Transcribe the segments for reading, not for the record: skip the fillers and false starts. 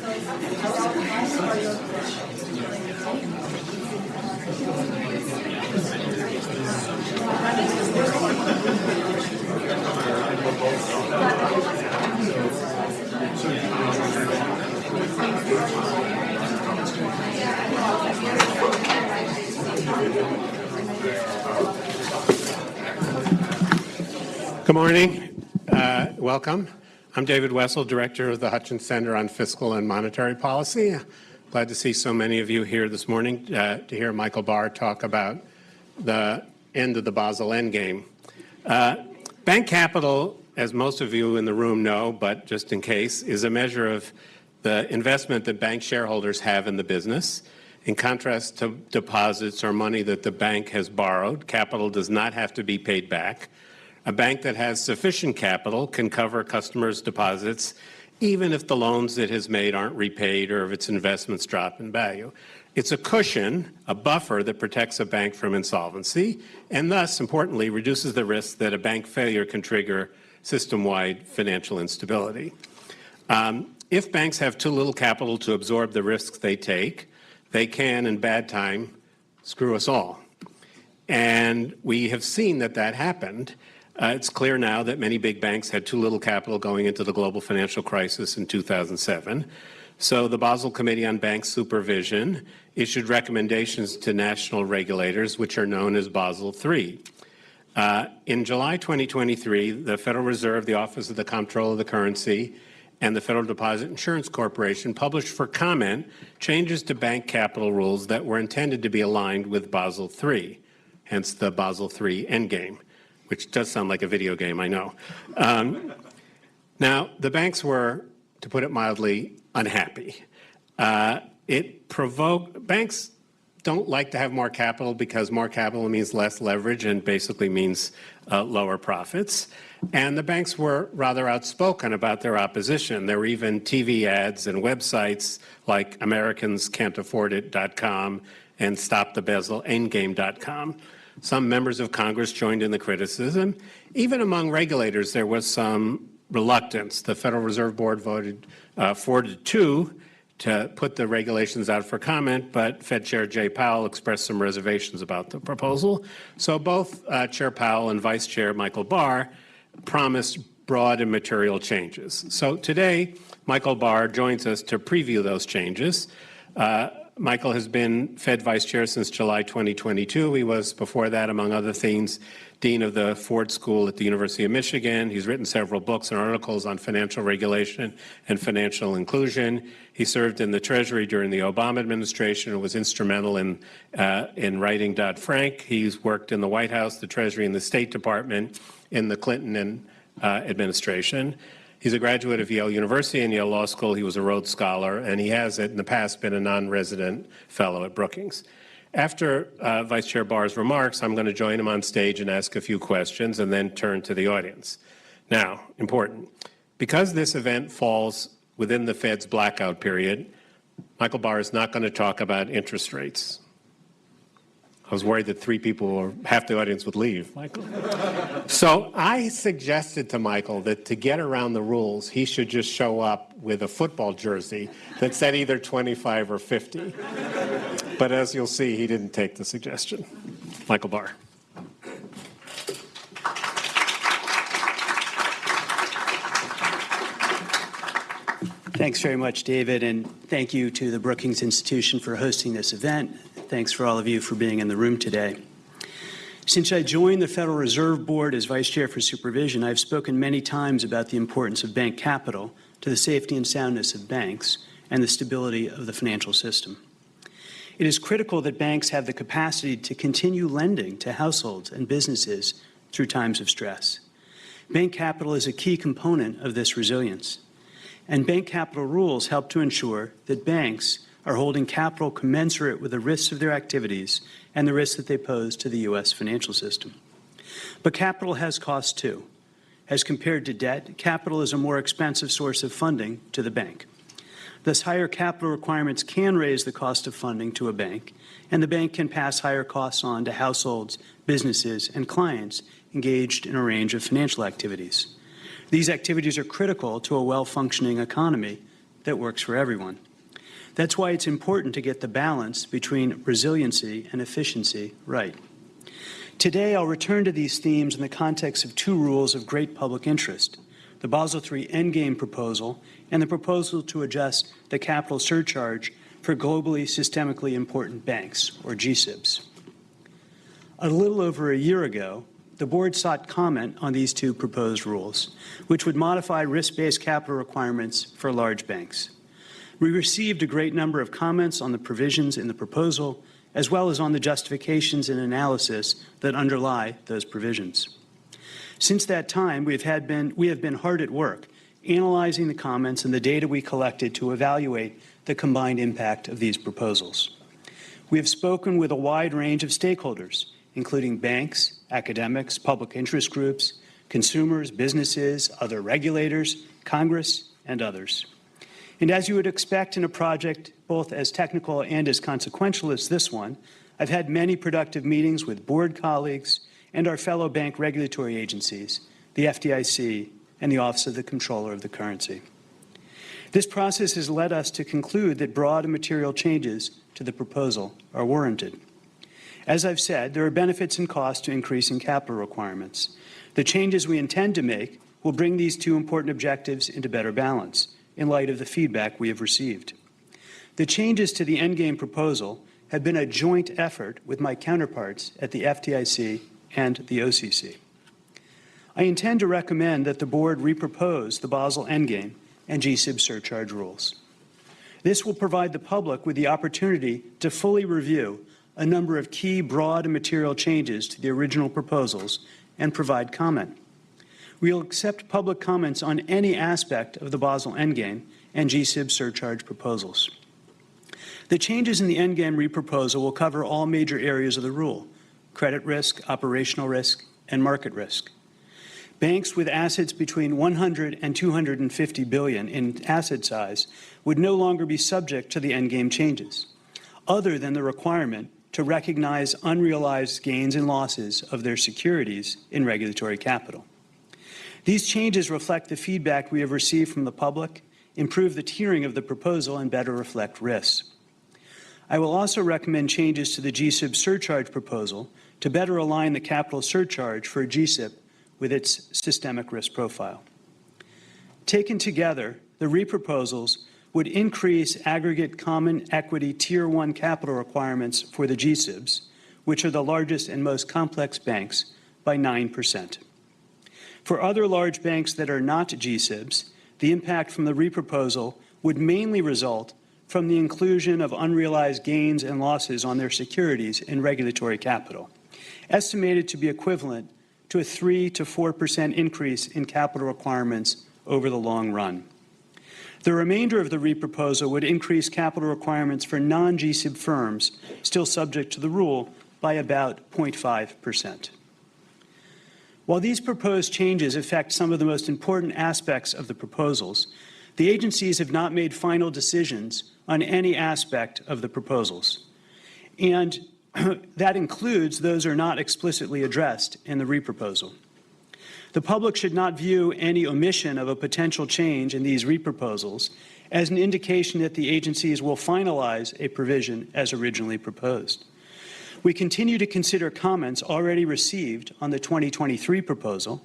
Good morning. Welcome. I'm David Wessel, Director of the Hutchins Center on Fiscal and Monetary Policy. Glad to see so many of you here this morning to hear Michael Barr talk about the end of the Basel endgame. Bank capital, as most of you in the room know, but just in case, is a measure of the investment that bank shareholders have in the business. In contrast to deposits or money that the bank has borrowed, capital does not have to be paid back. A bank that has sufficient capital can cover customers' deposits even if the loans it has made aren't repaid or if its investments drop in value. It's a cushion, a buffer that protects a bank from insolvency and thus, importantly, reduces the risk that a bank failure can trigger system-wide financial instability. If banks have too little capital to absorb the risks they take, they can, in bad time, screw us all. And we have seen that happened. It's clear now that many big banks had too little capital going into the global financial crisis in 2007. So the Basel Committee on Bank Supervision issued recommendations to national regulators, which are known as Basel III. In July 2023, the Federal Reserve, the Office of the Comptroller of the Currency, and the Federal Deposit Insurance Corporation published for comment changes to bank capital rules that were intended to be aligned with Basel III, hence the Basel III endgame, which does sound like a video game, I know. Now, the banks were, to put it mildly, unhappy. Banks don't like to have more capital because more capital means less leverage and basically means lower profits. And the banks were rather outspoken about their opposition. There were even TV ads and websites like Americans.Can'tAffordIt.com and StopTheBaselEndgame.com. Some members of Congress joined in the criticism. Even among regulators, there was some reluctance. The Federal Reserve Board voted 4-2 to put the regulations out for comment, but Fed Chair Jay Powell expressed some reservations about the proposal. So both Chair Powell and Vice Chair Michael Barr promised broad and material changes. So today, Michael Barr joins us to preview those changes. Michael has been Fed Vice Chair since July 2022. He was, before that, among other things, Dean of the Ford School at the University of Michigan. He's written several books and articles on financial regulation and financial inclusion. He served in the Treasury during the Obama administration and was instrumental in writing Dodd-Frank. He's worked in the White House, the Treasury, and the State Department in the Clinton administration. He's a graduate of Yale University and Yale Law School. He was a Rhodes Scholar, and he has, in the past, been a non-resident fellow at Brookings. After Vice Chair Barr's remarks, I'm going to join him on stage and ask a few questions and then turn to the audience. Now, important, because this event falls within the Fed's blackout period, Michael Barr is not going to talk about interest rates. I was worried that 3 people or half the audience would leave, Michael. So I suggested to Michael that to get around the rules, he should just show up with a football jersey that said either 25 or 50. But as you'll see, he didn't take the suggestion. Michael Barr. Thanks very much, David, and thank you to the Brookings Institution for hosting this event. Thanks for all of you for being in the room today. Since I joined the Federal Reserve Board as Vice Chair for Supervision, I've spoken many times about the importance of bank capital to the safety and soundness of banks and the stability of the financial system. It is critical that banks have the capacity to continue lending to households and businesses through times of stress. Bank capital is a key component of this resilience. And bank capital rules help to ensure that banks are holding capital commensurate with the risks of their activities and the risks that they pose to the U.S. financial system. But capital has costs too. As compared to debt, capital is a more expensive source of funding to the bank. Thus, higher capital requirements can raise the cost of funding to a bank, and the bank can pass higher costs on to households, businesses, and clients engaged in a range of financial activities. These activities are critical to a well-functioning economy that works for everyone. That's why it's important to get the balance between resiliency and efficiency right. Today, I'll return to these themes in the context of two rules of great public interest, the Basel III endgame proposal and the proposal to adjust the capital surcharge for globally systemically important banks, or G-SIBs. A little over a year ago, the board sought comment on these two proposed rules, which would modify risk-based capital requirements for large banks. We received a great number of comments on the provisions in the proposal, as well as on the justifications and analysis that underlie those provisions. Since that time, we have been hard at work analyzing the comments and the data we collected to evaluate the combined impact of these proposals. We have spoken with a wide range of stakeholders, including banks, academics, public interest groups, consumers, businesses, other regulators, Congress, and others. And as you would expect in a project both as technical and as consequential as this one, I've had many productive meetings with board colleagues and our fellow bank regulatory agencies, the FDIC, and the Office of the Comptroller of the Currency. This process has led us to conclude that broad and material changes to the proposal are warranted. As I've said, there are benefits and costs to increasing capital requirements. The changes we intend to make will bring these two important objectives into better balance in light of the feedback we have received. The changes to the endgame proposal have been a joint effort with my counterparts at the FDIC and the OCC. I intend to recommend that the board repropose the Basel endgame and G-SIB surcharge rules. This will provide the public with the opportunity to fully review a number of key broad and material changes to the original proposals and provide comment. We will accept public comments on any aspect of the Basel endgame and G-SIB surcharge proposals. The changes in the endgame reproposal will cover all major areas of the rule: credit risk, operational risk, and market risk. Banks with assets between 100 and 250 billion in asset size would no longer be subject to the endgame changes, other than the requirement to recognize unrealized gains and losses of their securities in regulatory capital. These changes reflect the feedback we have received from the public, improve the tiering of the proposal, and better reflect risks. I will also recommend changes to the G-SIB surcharge proposal to better align the capital surcharge for a G-SIB with its systemic risk profile. Taken together, the reproposals would increase aggregate common equity Tier 1 capital requirements for the G-SIBs, which are the largest and most complex banks, by 9%. For other large banks that are not G-SIBs, the impact from the reproposal would mainly result from the inclusion of unrealized gains and losses on their securities in regulatory capital, estimated to be equivalent to a 3 to 4% increase in capital requirements over the long run. The remainder of the reproposal would increase capital requirements for non-G-SIB firms still subject to the rule by about 0.5%. While these proposed changes affect some of the most important aspects of the proposals, the agencies have not made final decisions on any aspect of the proposals, and that includes those are not explicitly addressed in the reproposal. The public should not view any omission of a potential change in these reproposals as an indication that the agencies will finalize a provision as originally proposed. We continue to consider comments already received on the 2023 proposal,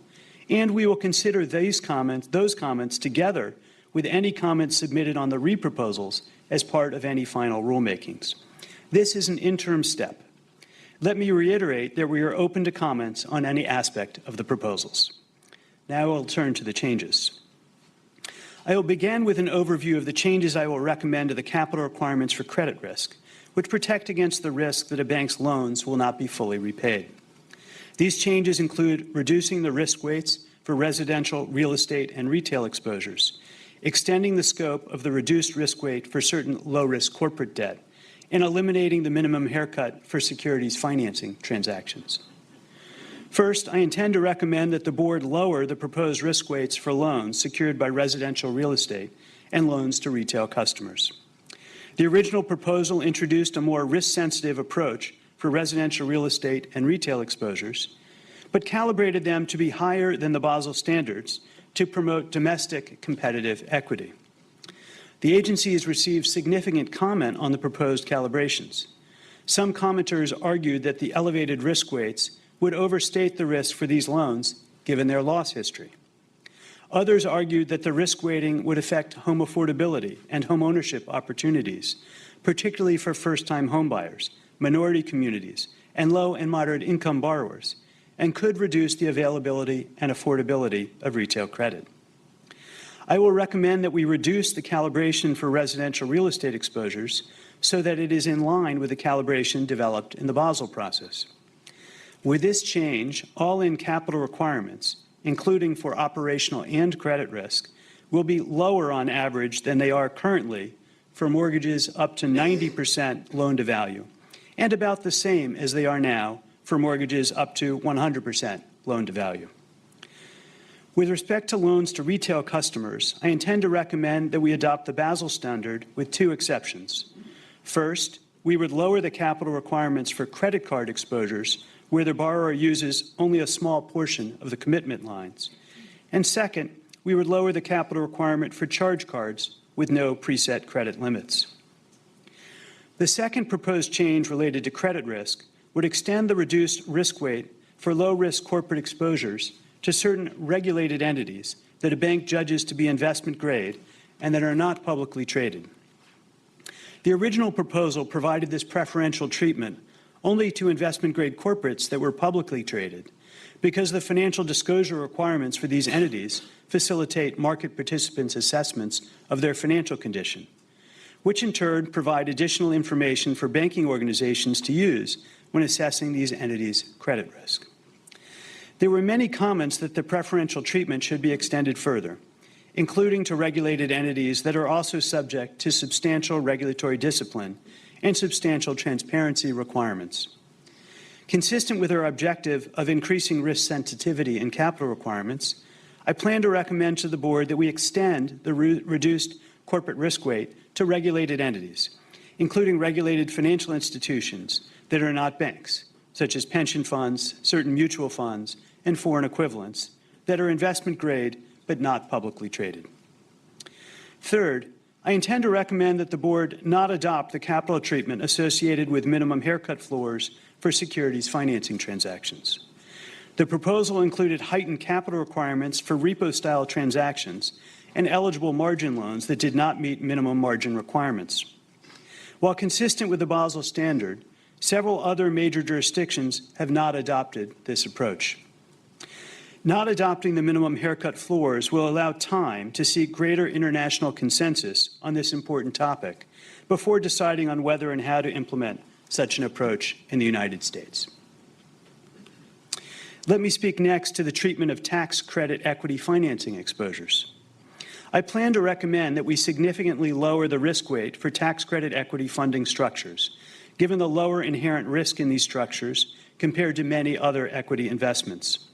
and we will consider those comments together with any comments submitted on the reproposals as part of any final rulemakings. This is an interim step. Let me reiterate that we are open to comments on any aspect of the proposals. Now I will turn to the changes. I will begin with an overview of the changes I will recommend to the capital requirements for credit risk, which protect against the risk that a bank's loans will not be fully repaid. These changes include reducing the risk weights for residential, real estate, and retail exposures, extending the scope of the reduced risk weight for certain low-risk corporate debt, and eliminating the minimum haircut for securities financing transactions. First, I intend to recommend that the board lower the proposed risk weights for loans secured by residential real estate and loans to retail customers. The original proposal introduced a more risk-sensitive approach for residential real estate and retail exposures, but calibrated them to be higher than the Basel standards to promote domestic competitive equity. The agency has received significant comment on the proposed calibrations. Some commenters argued that the elevated risk weights would overstate the risk for these loans given their loss history. Others argued that the risk weighting would affect home affordability and home ownership opportunities, particularly for first-time homebuyers, minority communities, and low and moderate income borrowers, and could reduce the availability and affordability of retail credit. I will recommend that we reduce the calibration for residential real estate exposures so that it is in line with the calibration developed in the Basel process. With this change, all-in capital requirements, including for operational and credit risk, will be lower on average than they are currently for mortgages up to 90% loan-to-value, and about the same as they are now for mortgages up to 100% loan-to-value. With respect to loans to retail customers, I intend to recommend that we adopt the Basel standard with two exceptions. First, we would lower the capital requirements for credit card exposures where the borrower uses only a small portion of the commitment lines. And second, we would lower the capital requirement for charge cards with no preset credit limits. The second proposed change related to credit risk would extend the reduced risk weight for low-risk corporate exposures to certain regulated entities that a bank judges to be investment grade and that are not publicly traded. The original proposal provided this preferential treatment only to investment-grade corporates that were publicly traded, because the financial disclosure requirements for these entities facilitate market participants' assessments of their financial condition, which in turn provide additional information for banking organizations to use when assessing these entities' credit risk. There were many comments that the preferential treatment should be extended further, including to regulated entities that are also subject to substantial regulatory discipline and substantial transparency requirements. Consistent with our objective of increasing risk sensitivity and capital requirements, I plan to recommend to the board that we extend the reduced corporate risk weight to regulated entities, including regulated financial institutions that are not banks, such as pension funds, certain mutual funds, and foreign equivalents that are investment grade but not publicly traded. Third, I intend to recommend that the board not adopt the capital treatment associated with minimum haircut floors for securities financing transactions. The proposal included heightened capital requirements for repo-style transactions and eligible margin loans that did not meet minimum margin requirements. While consistent with the Basel standard, several other major jurisdictions have not adopted this approach. Not adopting the minimum haircut floors will allow time to seek greater international consensus on this important topic before deciding on whether and how to implement such an approach in the United States. Let me speak next to the treatment of tax credit equity financing exposures. I plan to recommend that we significantly lower the risk weight for tax credit equity funding structures, given the lower inherent risk in these structures compared to many other equity investments.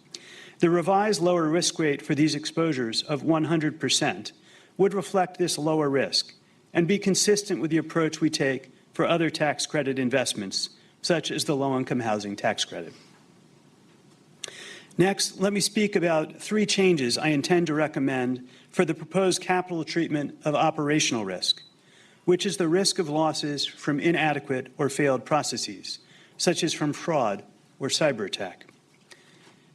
The revised lower risk weight for these exposures of 100% would reflect this lower risk and be consistent with the approach we take for other tax credit investments, such as the low-income housing tax credit. Next, let me speak about three changes I intend to recommend for the proposed capital treatment of operational risk, which is the risk of losses from inadequate or failed processes, such as from fraud or cyber attack.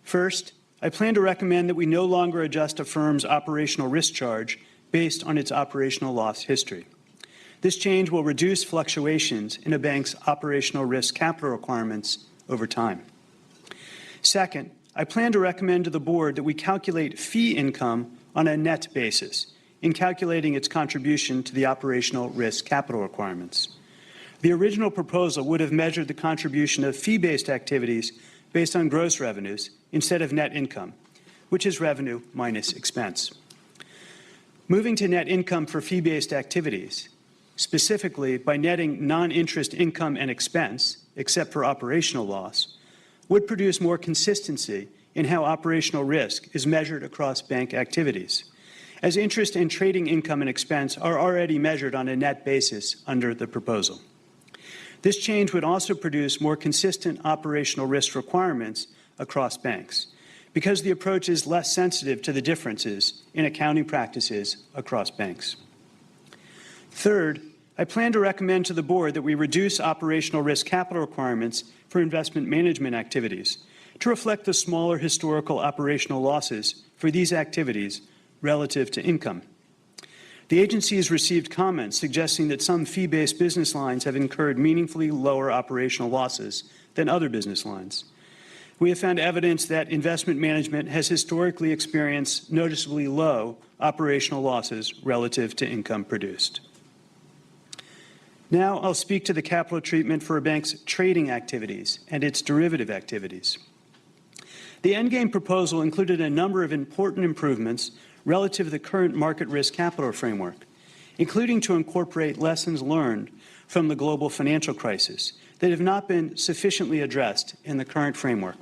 First, I plan to recommend that we no longer adjust a firm's operational risk charge based on its operational loss history. This change will reduce fluctuations in a bank's operational risk capital requirements over time. Second, I plan to recommend to the board that we calculate fee income on a net basis in calculating its contribution to the operational risk capital requirements. The original proposal would have measured the contribution of fee-based activities based on gross revenues instead of net income, which is revenue minus expense. Moving to net income for fee-based activities, specifically by netting non-interest income and expense, except for operational loss, would produce more consistency in how operational risk is measured across bank activities, as interest and trading income and expense are already measured on a net basis under the proposal. This change would also produce more consistent operational risk requirements across banks, because the approach is less sensitive to the differences in accounting practices across banks. Third, I plan to recommend to the board that we reduce operational risk capital requirements for investment management activities to reflect the smaller historical operational losses for these activities relative to income. The agency has received comments suggesting that some fee-based business lines have incurred meaningfully lower operational losses than other business lines. We have found evidence that investment management has historically experienced noticeably low operational losses relative to income produced. Now I'll speak to the capital treatment for a bank's trading activities and its derivative activities. The endgame proposal included a number of important improvements relative to the current market risk capital framework, including to incorporate lessons learned from the global financial crisis that have not been sufficiently addressed in the current framework.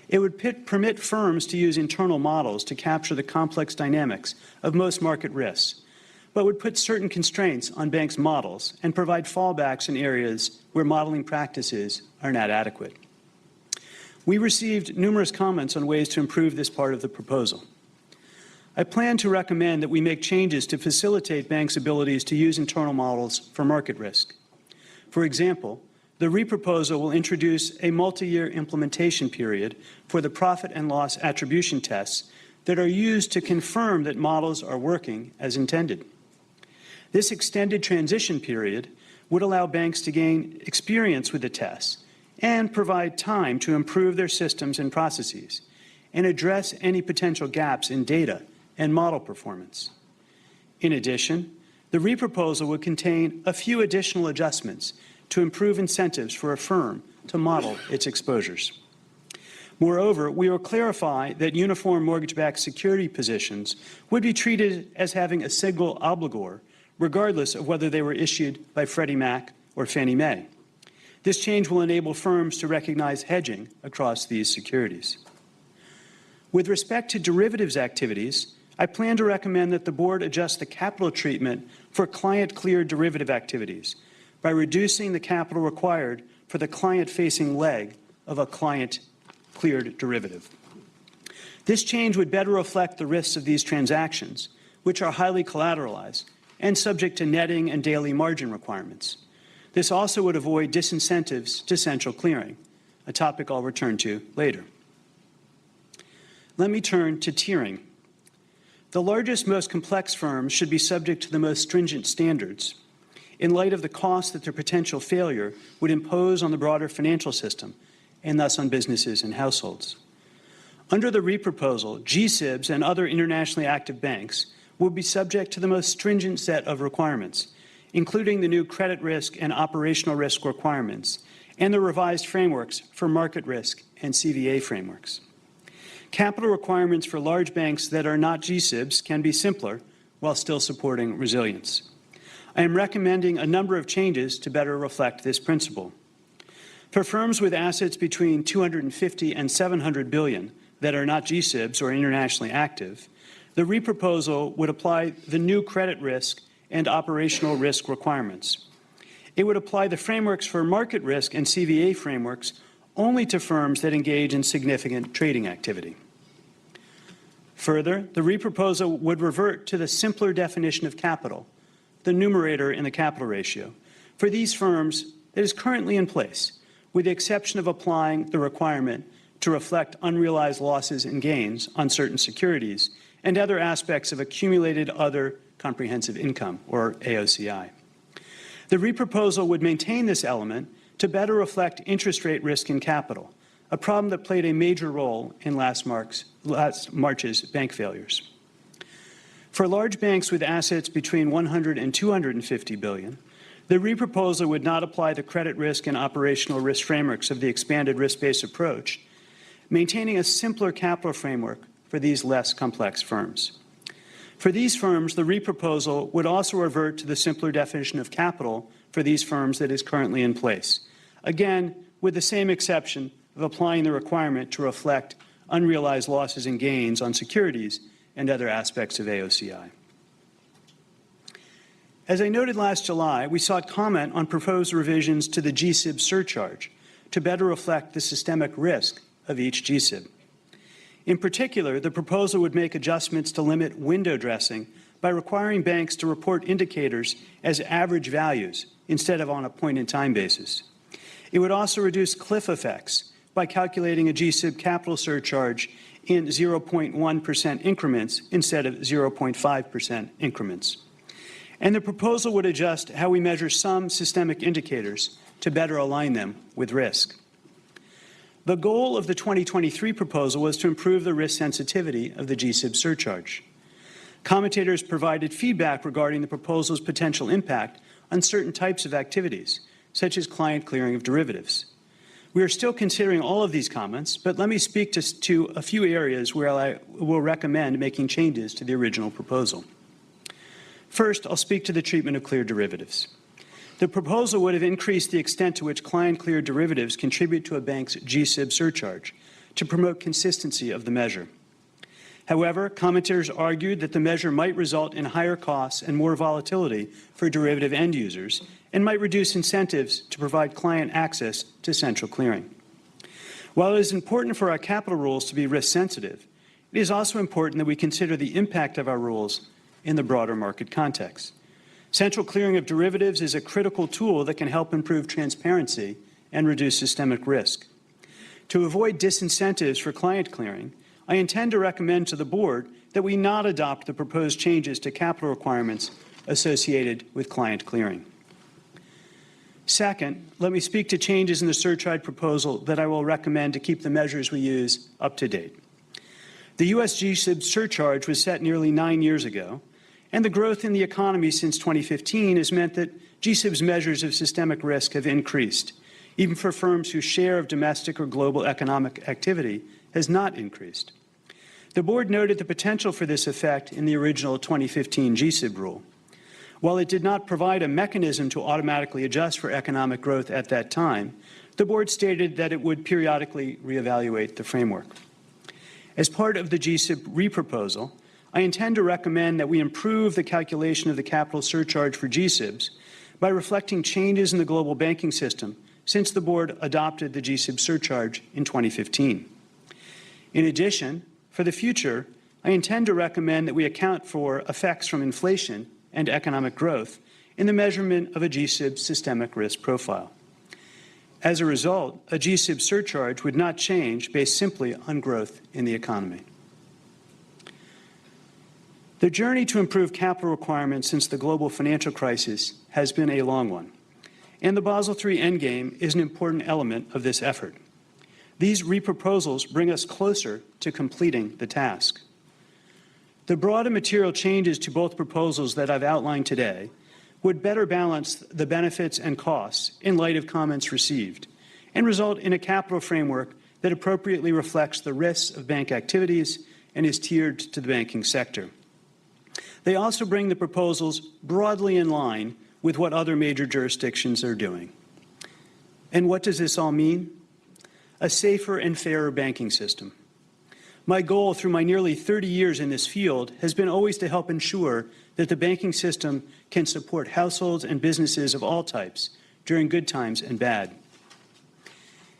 It would permit firms to use internal models to capture the complex dynamics of most market risks, but would put certain constraints on banks' models and provide fallbacks in areas where modeling practices are not adequate. We received numerous comments on ways to improve this part of the proposal. I plan to recommend that we make changes to facilitate banks' abilities to use internal models for market risk. For example, the reproposal will introduce a multi-year implementation period for the profit and loss attribution tests that are used to confirm that models are working as intended. This extended transition period would allow banks to gain experience with the tests and provide time to improve their systems and processes and address any potential gaps in data and model performance. In addition, the reproposal would contain a few additional adjustments to improve incentives for a firm to model its exposures. Moreover, we will clarify that uniform mortgage-backed security positions would be treated as having a single obligor, regardless of whether they were issued by Freddie Mac or Fannie Mae. This change will enable firms to recognize hedging across these securities. With respect to derivatives activities, I plan to recommend that the board adjust the capital treatment for client-cleared derivative activities by reducing the capital required for the client-facing leg of a client-cleared derivative. This change would better reflect the risks of these transactions, which are highly collateralized and subject to netting and daily margin requirements. This also would avoid disincentives to central clearing, a topic I'll return to later. Let me turn to tiering. The largest, most complex firms should be subject to the most stringent standards in light of the cost that their potential failure would impose on the broader financial system and thus on businesses and households. Under the reproposal, G-SIBs and other internationally active banks will be subject to the most stringent set of requirements, including the new credit risk and operational risk requirements and the revised frameworks for market risk and CVA frameworks. Capital requirements for large banks that are not G-SIBs can be simpler while still supporting resilience. I am recommending a number of changes to better reflect this principle. For firms with assets between $250 and $700 billion that are not G-SIBs or internationally active, the reproposal would apply the new credit risk and operational risk requirements. It would apply the frameworks for market risk and CVA frameworks only to firms that engage in significant trading activity. Further, the reproposal would revert to the simpler definition of capital, the numerator in the capital ratio, for these firms that is currently in place, with the exception of applying the requirement to reflect unrealized losses and gains on certain securities and other aspects of accumulated other comprehensive income, or AOCI. The reproposal would maintain this element to better reflect interest rate risk in capital, a problem that played a major role in last March's bank failures. For large banks with assets between $100 and $250 billion, the reproposal would not apply the credit risk and operational risk frameworks of the expanded risk-based approach, maintaining a simpler capital framework for these less complex firms. For these firms, the reproposal would also revert to the simpler definition of capital for these firms that is currently in place, again, with the same exception of applying the requirement to reflect unrealized losses and gains on securities and other aspects of AOCI. As I noted last July, we sought comment on proposed revisions to the G-SIB surcharge to better reflect the systemic risk of each G-SIB. In particular, the proposal would make adjustments to limit window dressing by requiring banks to report indicators as average values instead of on a point-in-time basis. It would also reduce cliff effects by calculating a G-SIB capital surcharge in 0.1% increments instead of 0.5% increments. And the proposal would adjust how we measure some systemic indicators to better align them with risk. The goal of the 2023 proposal was to improve the risk sensitivity of the G-SIB surcharge. Commentators provided feedback regarding the proposal's potential impact on certain types of activities, such as client clearing of derivatives. We are still considering all of these comments, but let me speak to a few areas where I will recommend making changes to the original proposal. First, I'll speak to the treatment of cleared derivatives. The proposal would have increased the extent to which client-cleared derivatives contribute to a bank's G-SIB surcharge to promote consistency of the measure. However, commentators argued that the measure might result in higher costs and more volatility for derivative end users and might reduce incentives to provide client access to central clearing. While it is important for our capital rules to be risk-sensitive, it is also important that we consider the impact of our rules in the broader market context. Central clearing of derivatives is a critical tool that can help improve transparency and reduce systemic risk. To avoid disincentives for client clearing, I intend to recommend to the board that we not adopt the proposed changes to capital requirements associated with client clearing. Second, let me speak to changes in the surcharge proposal that I will recommend to keep the measures we use up to date. The U.S. G-SIB surcharge was set nearly 9 years ago, and the growth in the economy since 2015 has meant that G-SIB's measures of systemic risk have increased, even for firms whose share of domestic or global economic activity has not increased. The board noted the potential for this effect in the original 2015 G-SIB rule. While it did not provide a mechanism to automatically adjust for economic growth at that time, the board stated that it would periodically reevaluate the framework. As part of the G-SIB reproposal, I intend to recommend that we improve the calculation of the capital surcharge for G-SIBs by reflecting changes in the global banking system since the board adopted the G-SIB surcharge in 2015. In addition, for the future, I intend to recommend that we account for effects from inflation and economic growth in the measurement of a G-SIB systemic risk profile. As a result, a G-SIB surcharge would not change based simply on growth in the economy. The journey to improve capital requirements since the global financial crisis has been a long one, and the Basel III endgame is an important element of this effort. These reproposals bring us closer to completing the task. The broad and material changes to both proposals that I've outlined today would better balance the benefits and costs in light of comments received and result in a capital framework that appropriately reflects the risks of bank activities and is tiered to the banking sector. They also bring the proposals broadly in line with what other major jurisdictions are doing. And what does this all mean? A safer and fairer banking system. My goal through my nearly 30 years in this field has been always to help ensure that the banking system can support households and businesses of all types during good times and bad.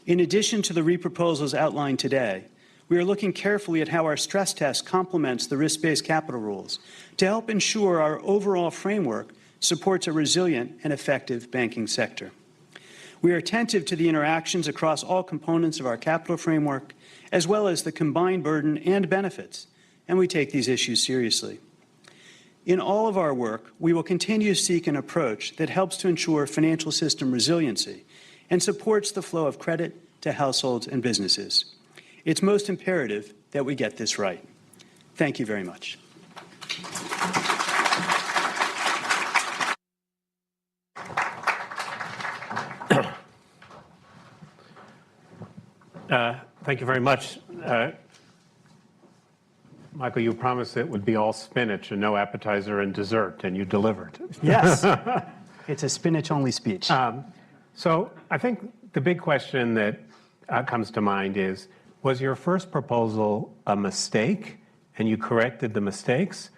In addition to the reproposals outlined today, we are looking carefully at how our stress test complements the risk-based capital rules to help ensure our overall framework supports a resilient and effective banking sector. We are attentive to the interactions across all components of our capital framework, as well as the combined burden and benefits, and we take these issues seriously. In all of our work, we will continue to seek an approach that helps to ensure financial system resiliency and supports the flow of credit to households and businesses. It's most imperative that we get this right. Thank you very much. Thank you very much. Michael, you promised it would be all spinach and no appetizer and dessert, and you delivered. Yes, it's a spinach-only speech. So I think the big question that comes to mind is, was your first proposal a mistake and you corrected the mistakes,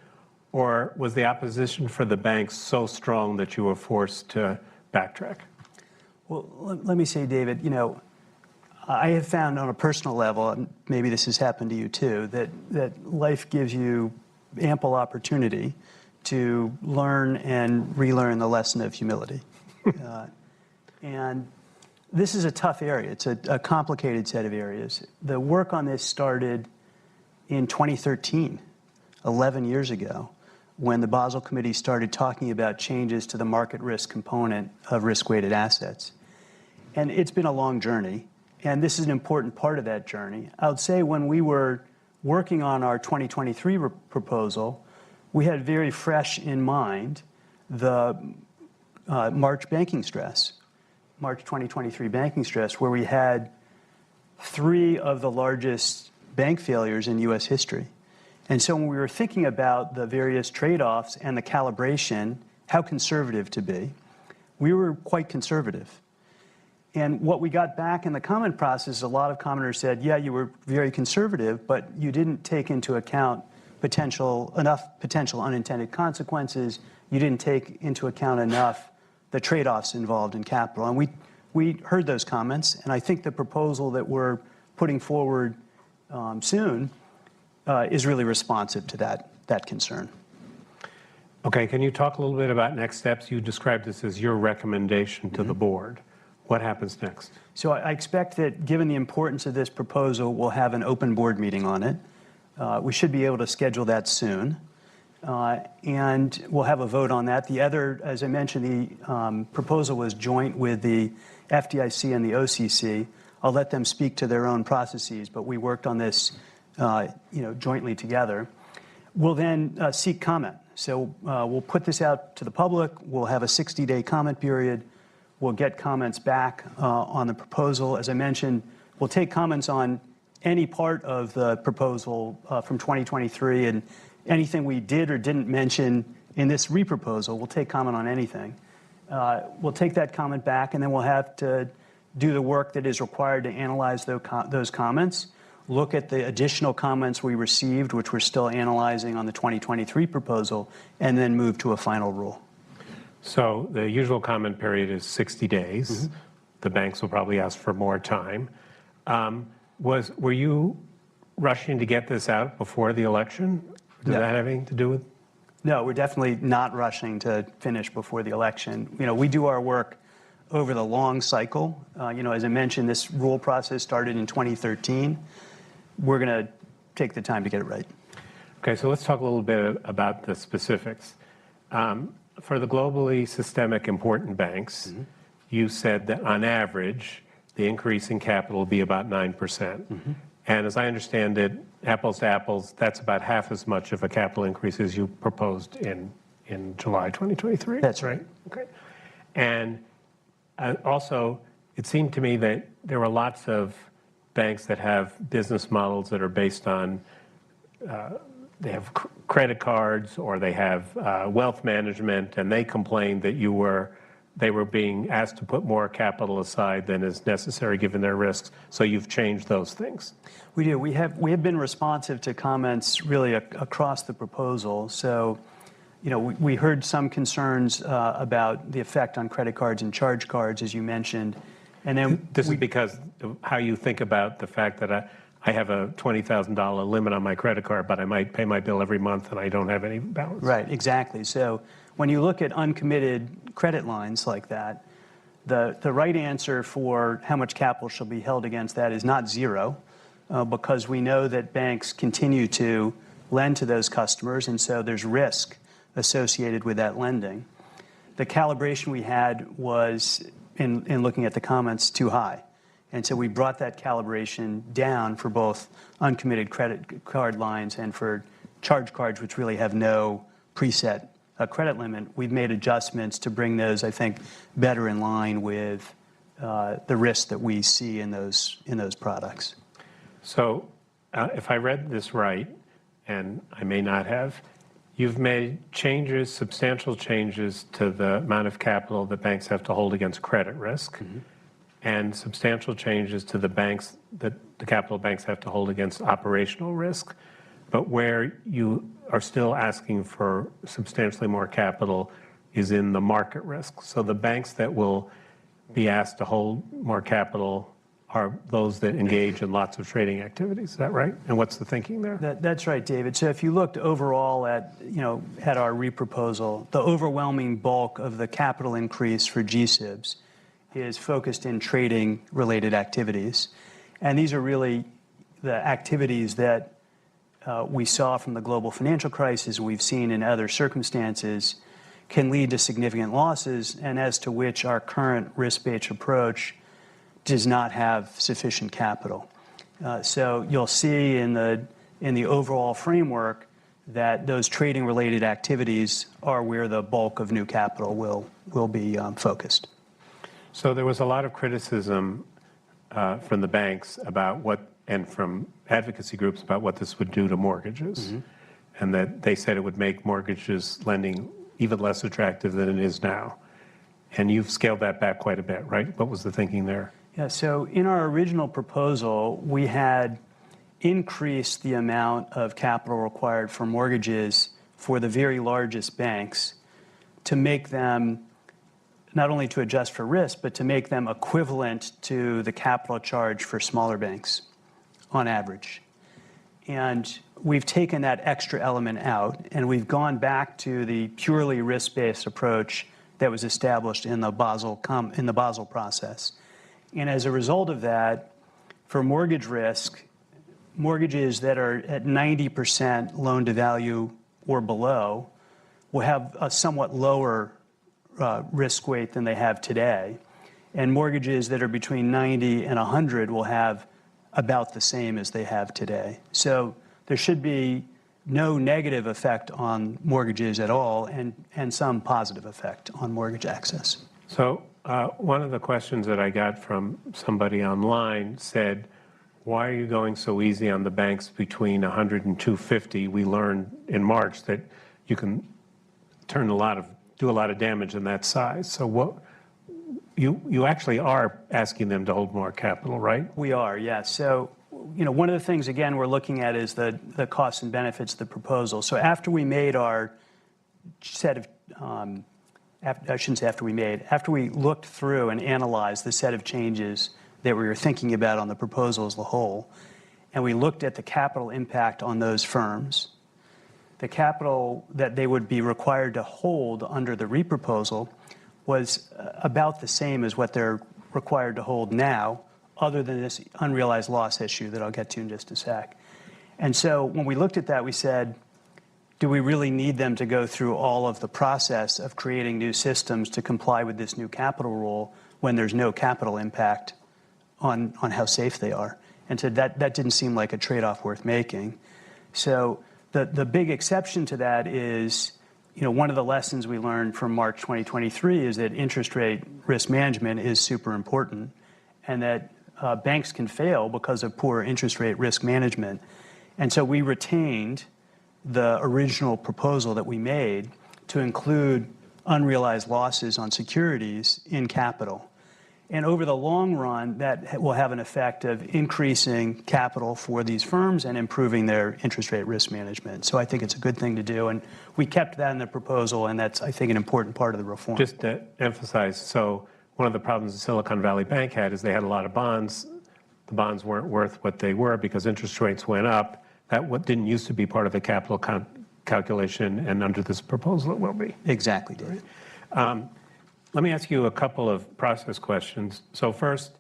or was the opposition for the banks so strong that you were forced to backtrack? Well, let me say, David, I have found on a personal level, and maybe this has happened to you too, that life gives you ample opportunity to learn and relearn the lesson of humility. And this is a tough area. It's a complicated set of areas. The work on this started in 2013, 11 years ago, when the Basel Committee started talking about changes to the market risk component of risk-weighted assets. And it's been a long journey, and this is an important part of that journey. I would say when we were working on our 2023 proposal, we had very fresh in mind the March banking stress, March 2023 banking stress, where we had 3 of the largest bank failures in U.S. history. And so when we were thinking about the various trade-offs and the calibration, how conservative to be, we were quite conservative. And what we got back in the comment process, a lot of commenters said, yeah, you were very conservative, but you didn't take into account enough potential unintended consequences. You didn't take into account enough the trade-offs involved in capital. And we heard those comments, and I think the proposal that we're putting forward soon is really responsive to that concern. Okay, can you talk a little bit about next steps? You described this as your recommendation to the board. What happens next? So I expect that given the importance of this proposal, we'll have an open board meeting on it. We should be able to schedule that soon. And we'll have a vote on that. The other, as I mentioned, the proposal was joint with the FDIC and the OCC. I'll let them speak to their own processes, but we worked on this jointly together. We'll then seek comment. So we'll put this out to the public. We'll have a 60-day comment period. We'll get comments back on the proposal. As I mentioned, we'll take comments on any part of the proposal from 2023, and anything we did or didn't mention in this reproposal, we'll take comment on anything. We'll take that comment back, and then we'll have to do the work that is required to analyze those comments, look at the additional comments we received, which we're still analyzing on the 2023 proposal, and then move to a final rule. So the usual comment period is 60 days. The banks will probably ask for more time. Were you rushing to get this out before the election? Did that have anything to do with? No, we're definitely not rushing to finish before the election. We do our work over the long cycle. As I mentioned, this rule process started in 2013. We're going to take the time to get it right. Okay, so let's talk a little bit about the specifics. For the globally systemic important banks, you said that on average, the increase in capital will be about 9%. And as I understand it, apples to apples, that's about half as much of a capital increase as you proposed in July 2023. That's right. Okay. And also, it seemed to me that there were lots of banks that have business models that are based on they have credit cards or they have wealth management, and they complained that they were being asked to put more capital aside than is necessary given their risks. So you've changed those things. We do. We have been responsive to comments really across the proposal. So, we heard some concerns about the effect on credit cards and charge cards, as you mentioned. And then this is because of how you think about the fact that I have a $20,000 limit on my credit card, but I might pay my bill every month and I don't have any balance. Right, exactly. So when you look at uncommitted credit lines like that, the right answer for how much capital shall be held against that is not zero, because we know that banks continue to lend to those customers, and so there's risk associated with that lending. The calibration we had was, in looking at the comments, too high. And so we brought that calibration down for both uncommitted credit card lines and for charge cards, which really have no preset credit limit. We've made adjustments to bring those, I think, better in line with the risks that we see in those products. So if I read this right, and I may not have, you've made changes, substantial changes to the amount of capital that banks have to hold against credit risk, and substantial changes to the capital banks have to hold against operational risk. But where you are still asking for substantially more capital is in the market risk. So the banks that will be asked to hold more capital are those that engage in lots of trading activities. Is that right? And what's the thinking there? That's right, David. So if you looked overall at, at our reproposal, the overwhelming bulk of the capital increase for G-SIBs is focused in trading-related activities. And these are really the activities that we saw from the global financial crisis, we've seen in other circumstances, can lead to significant losses, and as to which our current risk-based approach does not have sufficient capital. So you'll see in the overall framework that those trading-related activities are where the bulk of new capital will be focused. So there was a lot of criticism from the banks about and from advocacy groups about what this would do to mortgages, and that they said it would make mortgages lending even less attractive than it is now. And you've scaled that back quite a bit, right? What was the thinking there? Yeah, so in our original proposal, we had increased the amount of capital required for mortgages for the very largest banks to make them, not only to adjust for risk, but to make them equivalent to the capital charge for smaller banks on average. And we've taken that extra element out, and we've gone back to the purely risk-based approach that was established in the Basel process. And as a result of that, for mortgage risk, mortgages that are at 90% loan to value or below will have a somewhat lower risk weight than they have today. And mortgages that are between 90 and 100 will have about the same as they have today. So there should be no negative effect on mortgages at all, and some positive effect on mortgage access. So one of the questions that I got from somebody online said, why are you going so easy on the banks between 100 and 250? We learned in March that you can do a lot of damage in that size. So what you actually are asking them to hold more capital, right? We are, yes. So, one of the things, again, we're looking at is the costs and benefits of the proposal. So after we made our set of, I shouldn't say after we made, after we looked through and analyzed the set of changes that we were thinking about on the proposal as a whole, and we looked at the capital impact on those firms, the capital that they would be required to hold under the reproposal was about the same as what they're required to hold now, other than this unrealized loss issue that I'll get to in just a sec. And so when we looked at that, we said, do we really need them to go through all of the process of creating new systems to comply with this new capital rule when there's no capital impact on how safe they are? And so that didn't seem like a trade-off worth making. So the big exception to that is, one of the lessons we learned from March 2023 is that interest rate risk management is super important, and that banks can fail because of poor interest rate risk management. And so we retained the original proposal that we made to include unrealized losses on securities in capital. And over the long run, that will have an effect of increasing capital for these firms and improving their interest rate risk management. So I think it's a good thing to do, and we kept that in the proposal, and that's, I think, an important part of the reform. Just to emphasize, so one of the problems Silicon Valley Bank had is they had a lot of bonds. The bonds weren't worth what they were because interest rates went up. That didn't used to be part of the capital calculation, and under this proposal it will be. Exactly, David. Let me ask you a couple of process questions. So first,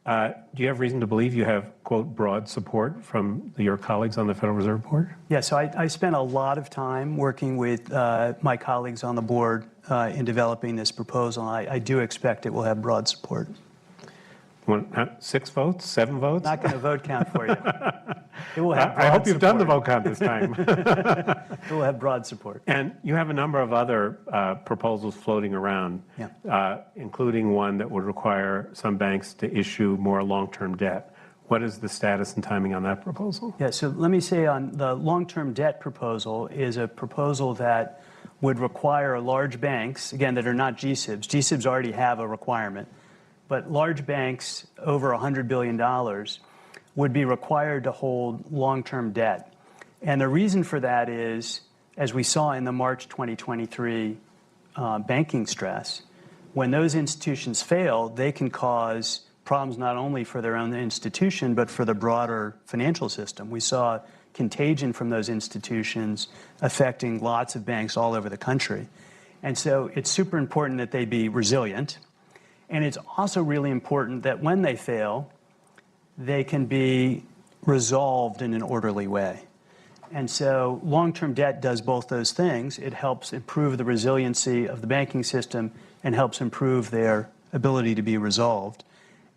do you have reason to believe you have, quote, broad support from your colleagues on the Federal Reserve Board? Yeah, so I spent a lot of time working with my colleagues on the board in developing this proposal. I do expect it will have broad support. 6 votes? 7 votes? Not going to vote count for you. It will have broad I hope you've done the support. vote count this time. It will have broad support. And you have a number of other proposals floating around, including one that would require some banks to issue more long-term debt. What is the status and timing on that proposal? Yeah, so let me say on the long-term debt proposal is a proposal that would require large banks, again, that are not G-SIBs. G-SIBs already have a requirement. But large banks over $100 billion would be required to hold long-term debt. And the reason for that is, as we saw in the March 2023 banking stress, when those institutions fail, they can cause problems not only for their own institution, but for the broader financial system. We saw contagion from those institutions affecting lots of banks all over the country. And so it's super important that they be resilient. And it's also really important that when they fail, they can be resolved in an orderly way. And so long-term debt does both those things. It helps improve the resiliency of the banking system and helps improve their ability to be resolved.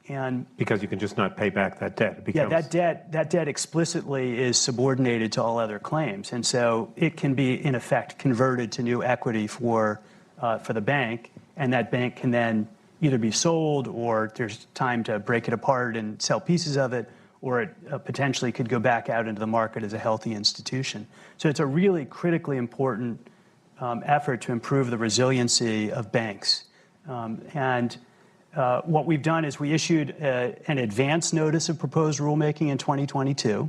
And because you can just not pay back that debt. It becomes... Yeah, that debt explicitly is subordinated to all other claims. And so it can be, in effect, converted to new equity for the bank, and that bank can then either be sold, or there's time to break it apart and sell pieces of it, or it potentially could go back out into the market as a healthy institution. So it's a really critically important effort to improve the resiliency of banks. What we've done is we issued an advance notice of proposed rulemaking in 2022.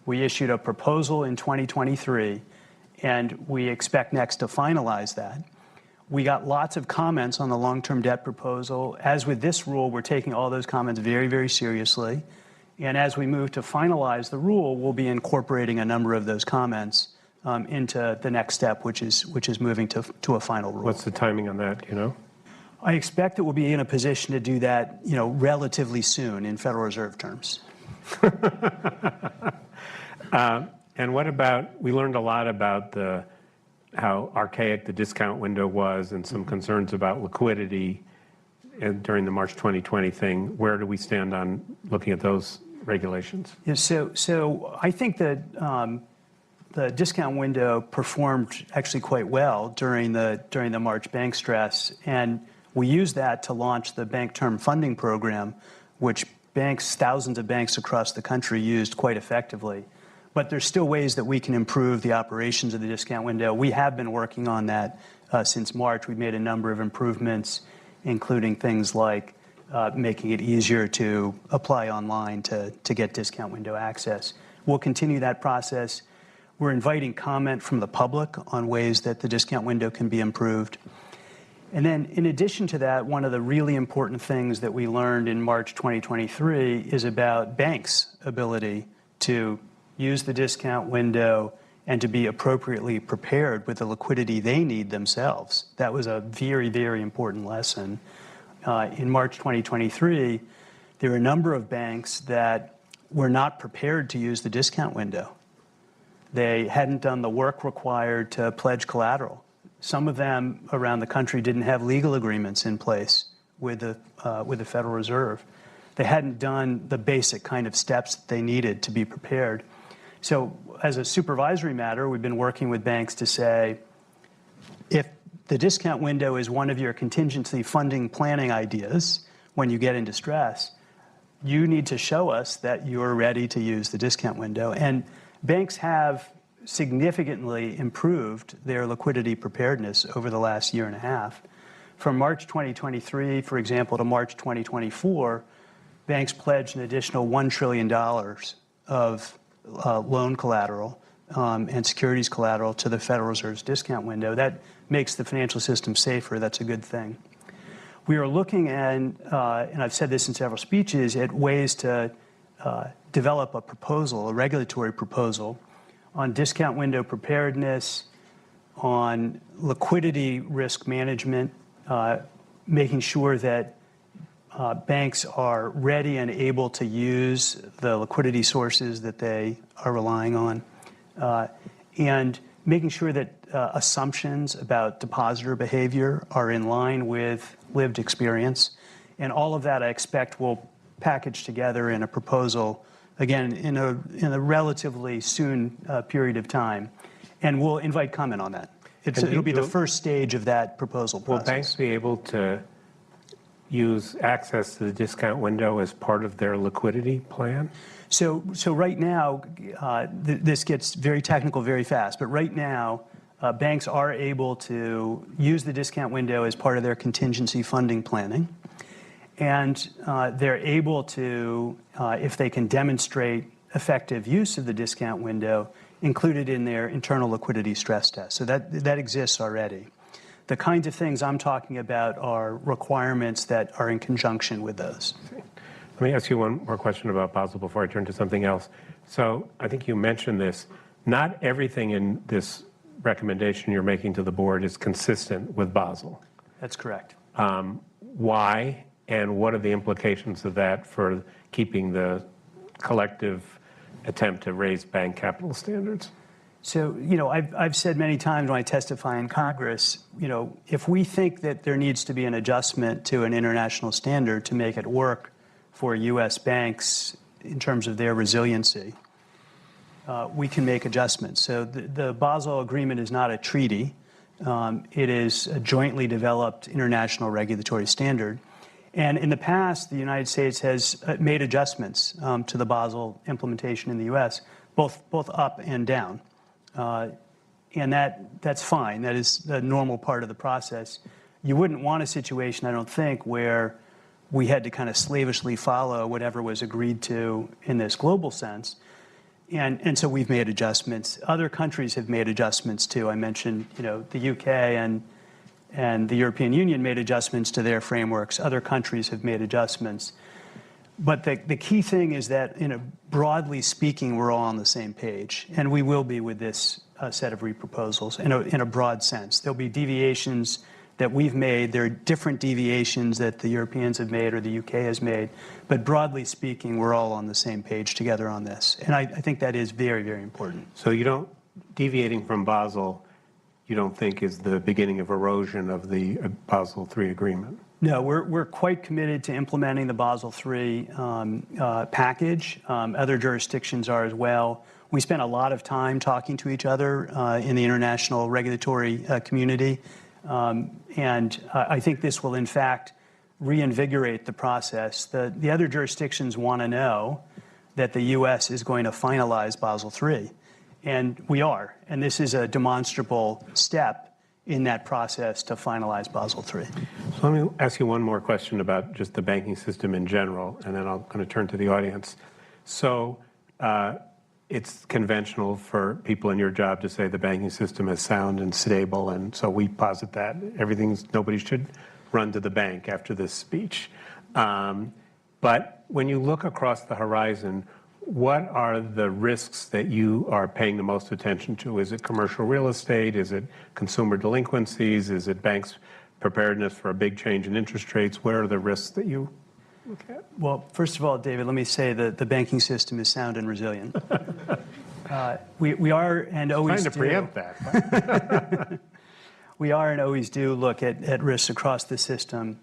We issued a proposal in 2023, and we expect next to finalize that. We got lots of comments on the long-term debt proposal. As with this rule, we're taking all those comments very, very seriously. And as we move to finalize the rule, we'll be incorporating a number of those comments into the next step, which is moving to a final rule. What's the timing on that, you know? I expect that we'll be in a position to do that, relatively soon in Federal Reserve terms. And what about, we learned a lot about how archaic the discount window was and some concerns about liquidity during the March 2020 thing. Where do we stand on looking at those regulations? Yeah, so I think that the discount window performed actually quite well during the March bank stress, and we used that to launch the Bank Term Funding Program, which thousands of banks across the country used quite effectively. But there's still ways that we can improve the operations of the discount window. We have been working on that since March. We've made a number of improvements, including things like making it easier to apply online to get discount window access. We'll continue that process. We're inviting comment from the public on ways that the discount window can be improved. And then in addition to that, one of the really important things that we learned in March 2023 is about banks' ability to use the discount window and to be appropriately prepared with the liquidity they need themselves. That was a very, very important lesson. In March 2023, there were a number of banks that were not prepared to use the discount window. They hadn't done the work required to pledge collateral. Some of them around the country didn't have legal agreements in place with the Federal Reserve. They hadn't done the basic kind of steps that they needed to be prepared. So as a supervisory matter, we've been working with banks to say, if the discount window is one of your contingency funding planning ideas when you get into stress, you need to show us that you're ready to use the discount window. And banks have significantly improved their liquidity preparedness over the last year and a half. From March 2023, for example, to March 2024, banks pledged an additional $1 trillion of loan collateral and securities collateral to the Federal Reserve's discount window. That makes the financial system safer. That's a good thing. We are looking at, and I've said this in several speeches, at ways to develop a proposal, a regulatory proposal, on discount window preparedness, on liquidity risk management, making sure that banks are ready and able to use the liquidity sources that they are relying on, and making sure that assumptions about depositor behavior are in line with lived experience. And all of that, I expect, will package together in a proposal, again, in a relatively soon period of time. And we'll invite comment on that. It'll be the first stage of that proposal process. Will banks be able to use access to the discount window as part of their liquidity plan? So right now, this gets very technical very fast, but right now, banks are able to use the discount window as part of their contingency funding planning. And they're able to, if they can demonstrate effective use of the discount window, include it in their internal liquidity stress test. So that exists already. The kinds of things I'm talking about are requirements that are in conjunction with those. Let me ask you one more question about Basel before I turn to something else. So I think you mentioned this. Not everything in this recommendation you're making to the board is consistent with Basel. That's correct. Why, and what are the implications of that for keeping the collective attempt to raise bank capital standards? So, I've said many times when I testify in Congress, if we think that there needs to be an adjustment to an international standard to make it work for U.S. banks in terms of their resiliency, we can make adjustments. So the Basel Agreement is not a treaty. It is a jointly developed international regulatory standard. And in the past, the United States has made adjustments to the Basel implementation in the U.S., both up and down. And that's fine. That is the normal part of the process. You wouldn't want a situation, I don't think, where we had to kind of slavishly follow whatever was agreed to in this global sense. And so we've made adjustments. Other countries have made adjustments too. I mentioned, the UK and the European Union made adjustments to their frameworks. Other countries have made adjustments. But the key thing is that, broadly speaking, we're all on the same page, and we will be with this set of reproposals in a broad sense. There'll be deviations that we've made. There are different deviations that the Europeans have made or the UK has made. But broadly speaking, we're all on the same page together on this. And I think that is very, very important. So deviating from Basel, you don't think is the beginning of erosion of the Basel III agreement? No, we're quite committed to implementing the Basel III package. Other jurisdictions are as well. We spent a lot of time talking to each other in the international regulatory community. And I think this will, in fact, reinvigorate the process. The other jurisdictions want to know that the U.S. is going to finalize Basel III. And we are. And this is a demonstrable step in that process to finalize Basel III. So let me ask you one more question about just the banking system in general, and then I'm going to turn to the audience. So it's conventional for people in your job to say the banking system is sound and stable, and so we posit that nobody should run to the bank after this speech. But when you look across the horizon, what are the risks that you are paying the most attention to? Is it commercial real estate? Is it consumer delinquencies? Is it banks' preparedness for a big change in interest rates? Where are the risks that you look at? Well, first of all, David, let me say that the banking system is sound and resilient. We are and always do. Trying to preempt that. We are and always do look at risks across the system.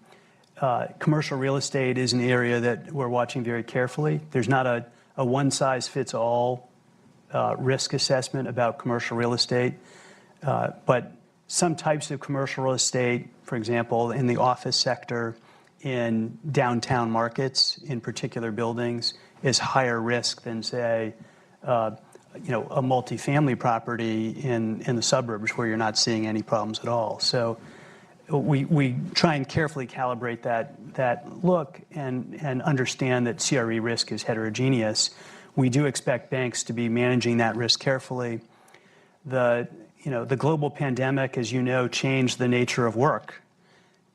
Commercial real estate is an area that we're watching very carefully. There's not a one-size-fits-all risk assessment about commercial real estate. But some types of commercial real estate, for example, in the office sector, in downtown markets, in particular buildings, is higher risk than, say, a multifamily property in the suburbs where you're not seeing any problems at all. So we try and carefully calibrate that look and understand that CRE risk is heterogeneous. We do expect banks to be managing that risk carefully. The global pandemic, as you know, changed the nature of work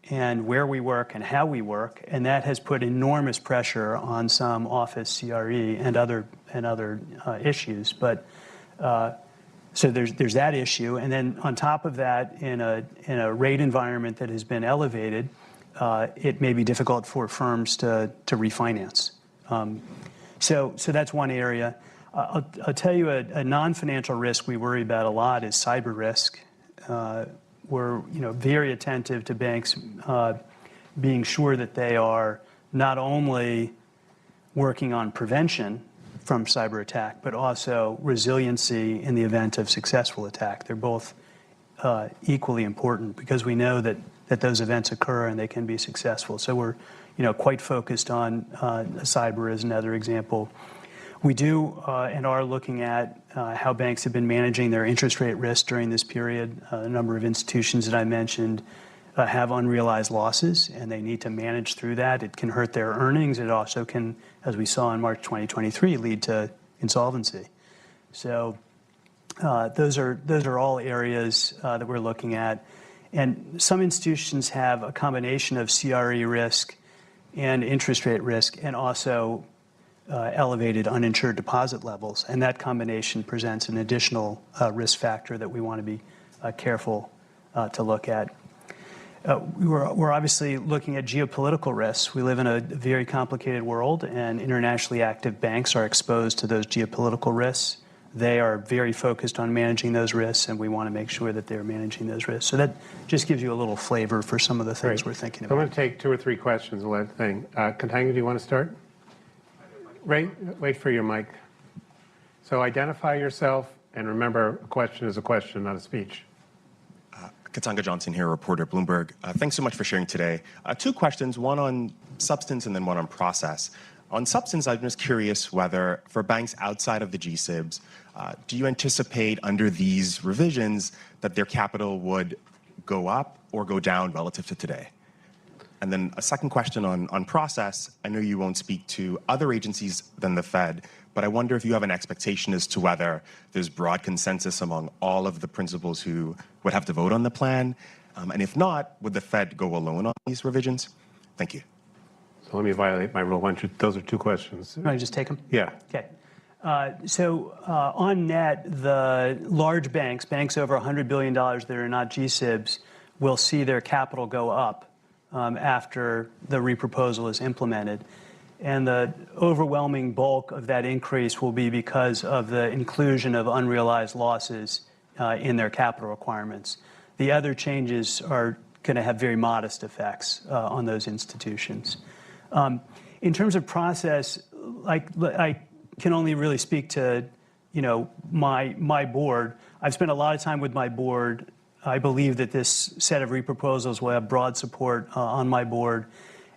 and where we work and how we work, and that has put enormous pressure on some office CRE and other issues. But so there's that issue, and then on top of that, in a rate environment that has been elevated, it may be difficult for firms to refinance. So that's one area. I'll tell you a non-financial risk we worry about a lot is cyber risk. We're very attentive to banks being sure that they are not only working on prevention from cyber attack, but also resiliency in the event of successful attack. They're both equally important because we know that those events occur and they can be successful. So we're quite focused on cyber as another example. We do and are looking at how banks have been managing their interest rate risk during this period. A number of institutions that I mentioned have unrealized losses, and they need to manage through that. It can hurt their earnings. It also can, as we saw in March 2023, lead to insolvency. So those are all areas that we're looking at. And some institutions have a combination of CRE risk and interest rate risk, and also elevated uninsured deposit levels. And that combination presents an additional risk factor that we want to be careful to look at. We're obviously looking at geopolitical risks. We live in a very complicated world, and internationally active banks are exposed to those geopolitical risks. They are very focused on managing those risks, and we want to make sure that they're managing those risks. So that just gives you a little flavor for some of the things we're thinking about. I'm going to take 2 or 3 questions and let thing. Katanga, do you want to start? Wait for your mic. So identify yourself, and remember, a question is a question, not a speech. Katanga Johnson here, reporter, Bloomberg. Thanks so much for sharing today. 2 questions, one on substance and then one on process. On substance, I'm just curious whether for banks outside of the G-SIBs, do you anticipate under these revisions that their capital would go up or go down relative to today? And then a second question on process. I know you won't speak to other agencies than the Fed, but I wonder if you have an expectation as to whether there's broad consensus among all of the principals who would have to vote on the plan. And if not, would the Fed go alone on these revisions? Thank you. So let me violate my rule. Those are 2 questions. You want to just take them? Yeah. Okay. On net, the large banks over $100 billion that are not G-SIBs, will see their capital go up after the reproposal is implemented. And the overwhelming bulk of that increase will be because of the inclusion of unrealized losses in their capital requirements. The other changes are going to have very modest effects on those institutions. In terms of process, I can only really speak to, my board. I've spent a lot of time with my board. I believe that this set of reproposals will have broad support on my board.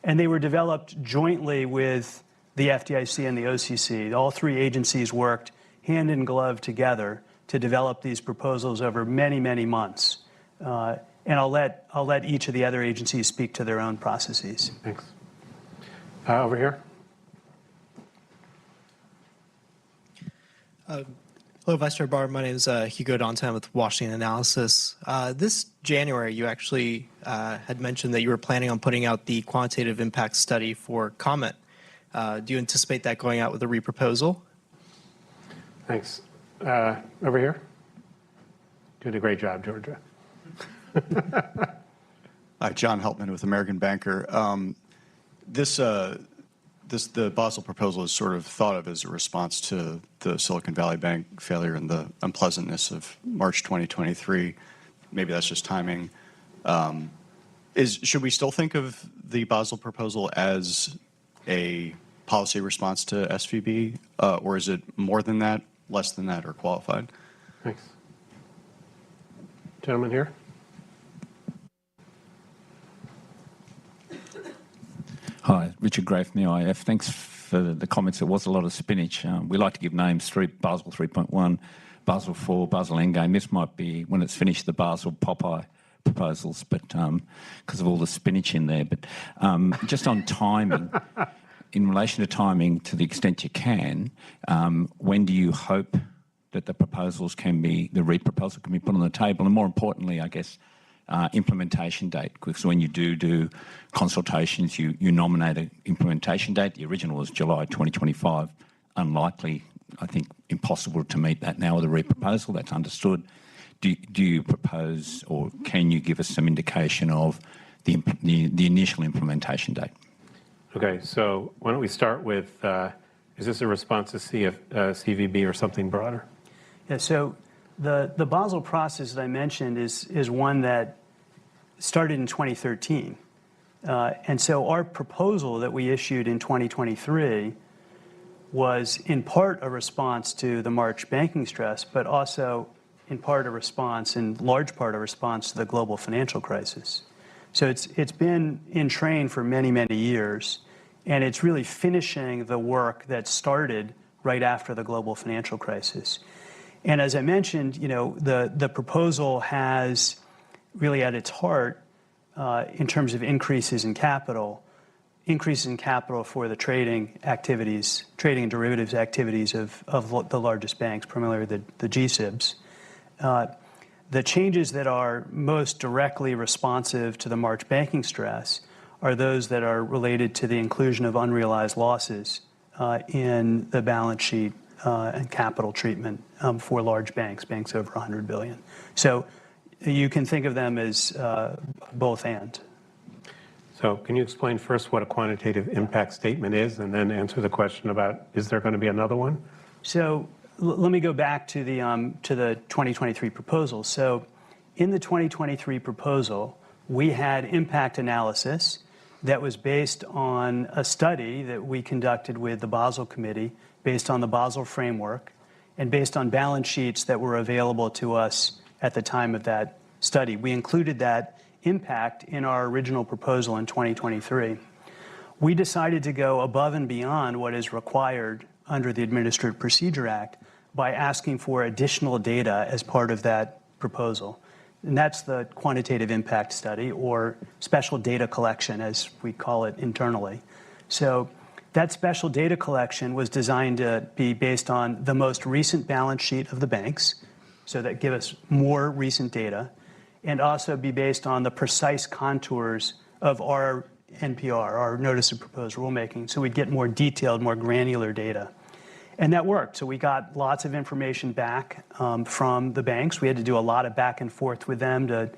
And they were developed jointly with the FDIC and the OCC. All 3 agencies worked hand in glove together to develop these proposals over many, many months. And I'll let each of the other agencies speak to their own processes. Thanks. Over here. Hello, Vice Chair Barr. My name is Hugo Dontan with Washington Analysis. This January, you actually had mentioned that you were planning on putting out the quantitative impact study for comment. Do you anticipate that going out with a reproposal? Thanks. Over here. Doing a great job, Georgia. Hi, John Heltman with American Banker. The Basel proposal is sort of thought of as a response to the Silicon Valley Bank failure and the unpleasantness of March 2023. Maybe that's just timing. Should we still think of the Basel proposal as a policy response to SVB, or is it more than that, less than that, or qualified? Thanks. Gentleman here. Hi, Richard Gray from the IF. Thanks for the comments. There was a lot of spinach. We like to give names, Basel 3.1, Basel 4, Basel endgame. This might be, when it's finished, the Basel Popeye proposals, but because of all the spinach in there. But just on timing, in relation to timing, to the extent you can, when do you hope that the reproposal can be put on the table? And more importantly, I guess, implementation date, because when you do consultations, you nominate an implementation date. The original was July 2025. Unlikely, I think impossible to meet that now with a reproposal. That's understood. Do you propose, or can you give us some indication of the initial implementation date? Okay, so why don't we start with, is this a response to CVB or something broader? Yeah, so the Basel process that I mentioned is one that started in 2013. And so our proposal that we issued in 2023 was in part a response to the March banking stress, but also in large part a response to the global financial crisis. So it's been in train for many, many years, and it's really finishing the work that started right after the global financial crisis. And as I mentioned, the proposal has really at its heart, in terms of increases in capital for the trading and derivatives activities of the largest banks, primarily the G-SIBs. The changes that are most directly responsive to the March banking stress are those that are related to the inclusion of unrealized losses in the balance sheet and capital treatment for large banks, banks over 100 billion. So you can think of them as both and. So can you explain first what a quantitative impact statement is, and then answer the question about, is there going to be another one? So let me go back to the 2023 proposal. So in the 2023 proposal, we had impact analysis that was based on a study that we conducted with the Basel Committee, based on the Basel framework, and based on balance sheets that were available to us at the time of that study. We included that impact in our original proposal in 2023. We decided to go above and beyond what is required under the Administrative Procedure Act by asking for additional data as part of that proposal. And that's the quantitative impact study, or special data collection, as we call it internally. So that special data collection was designed to be based on the most recent balance sheet of the banks, so that give us more recent data, and also be based on the precise contours of our NPR, our Notice of Proposed Rulemaking, so we'd get more detailed, more granular data. And that worked. So we got lots of information back from the banks. We had to do a lot of back and forth with them to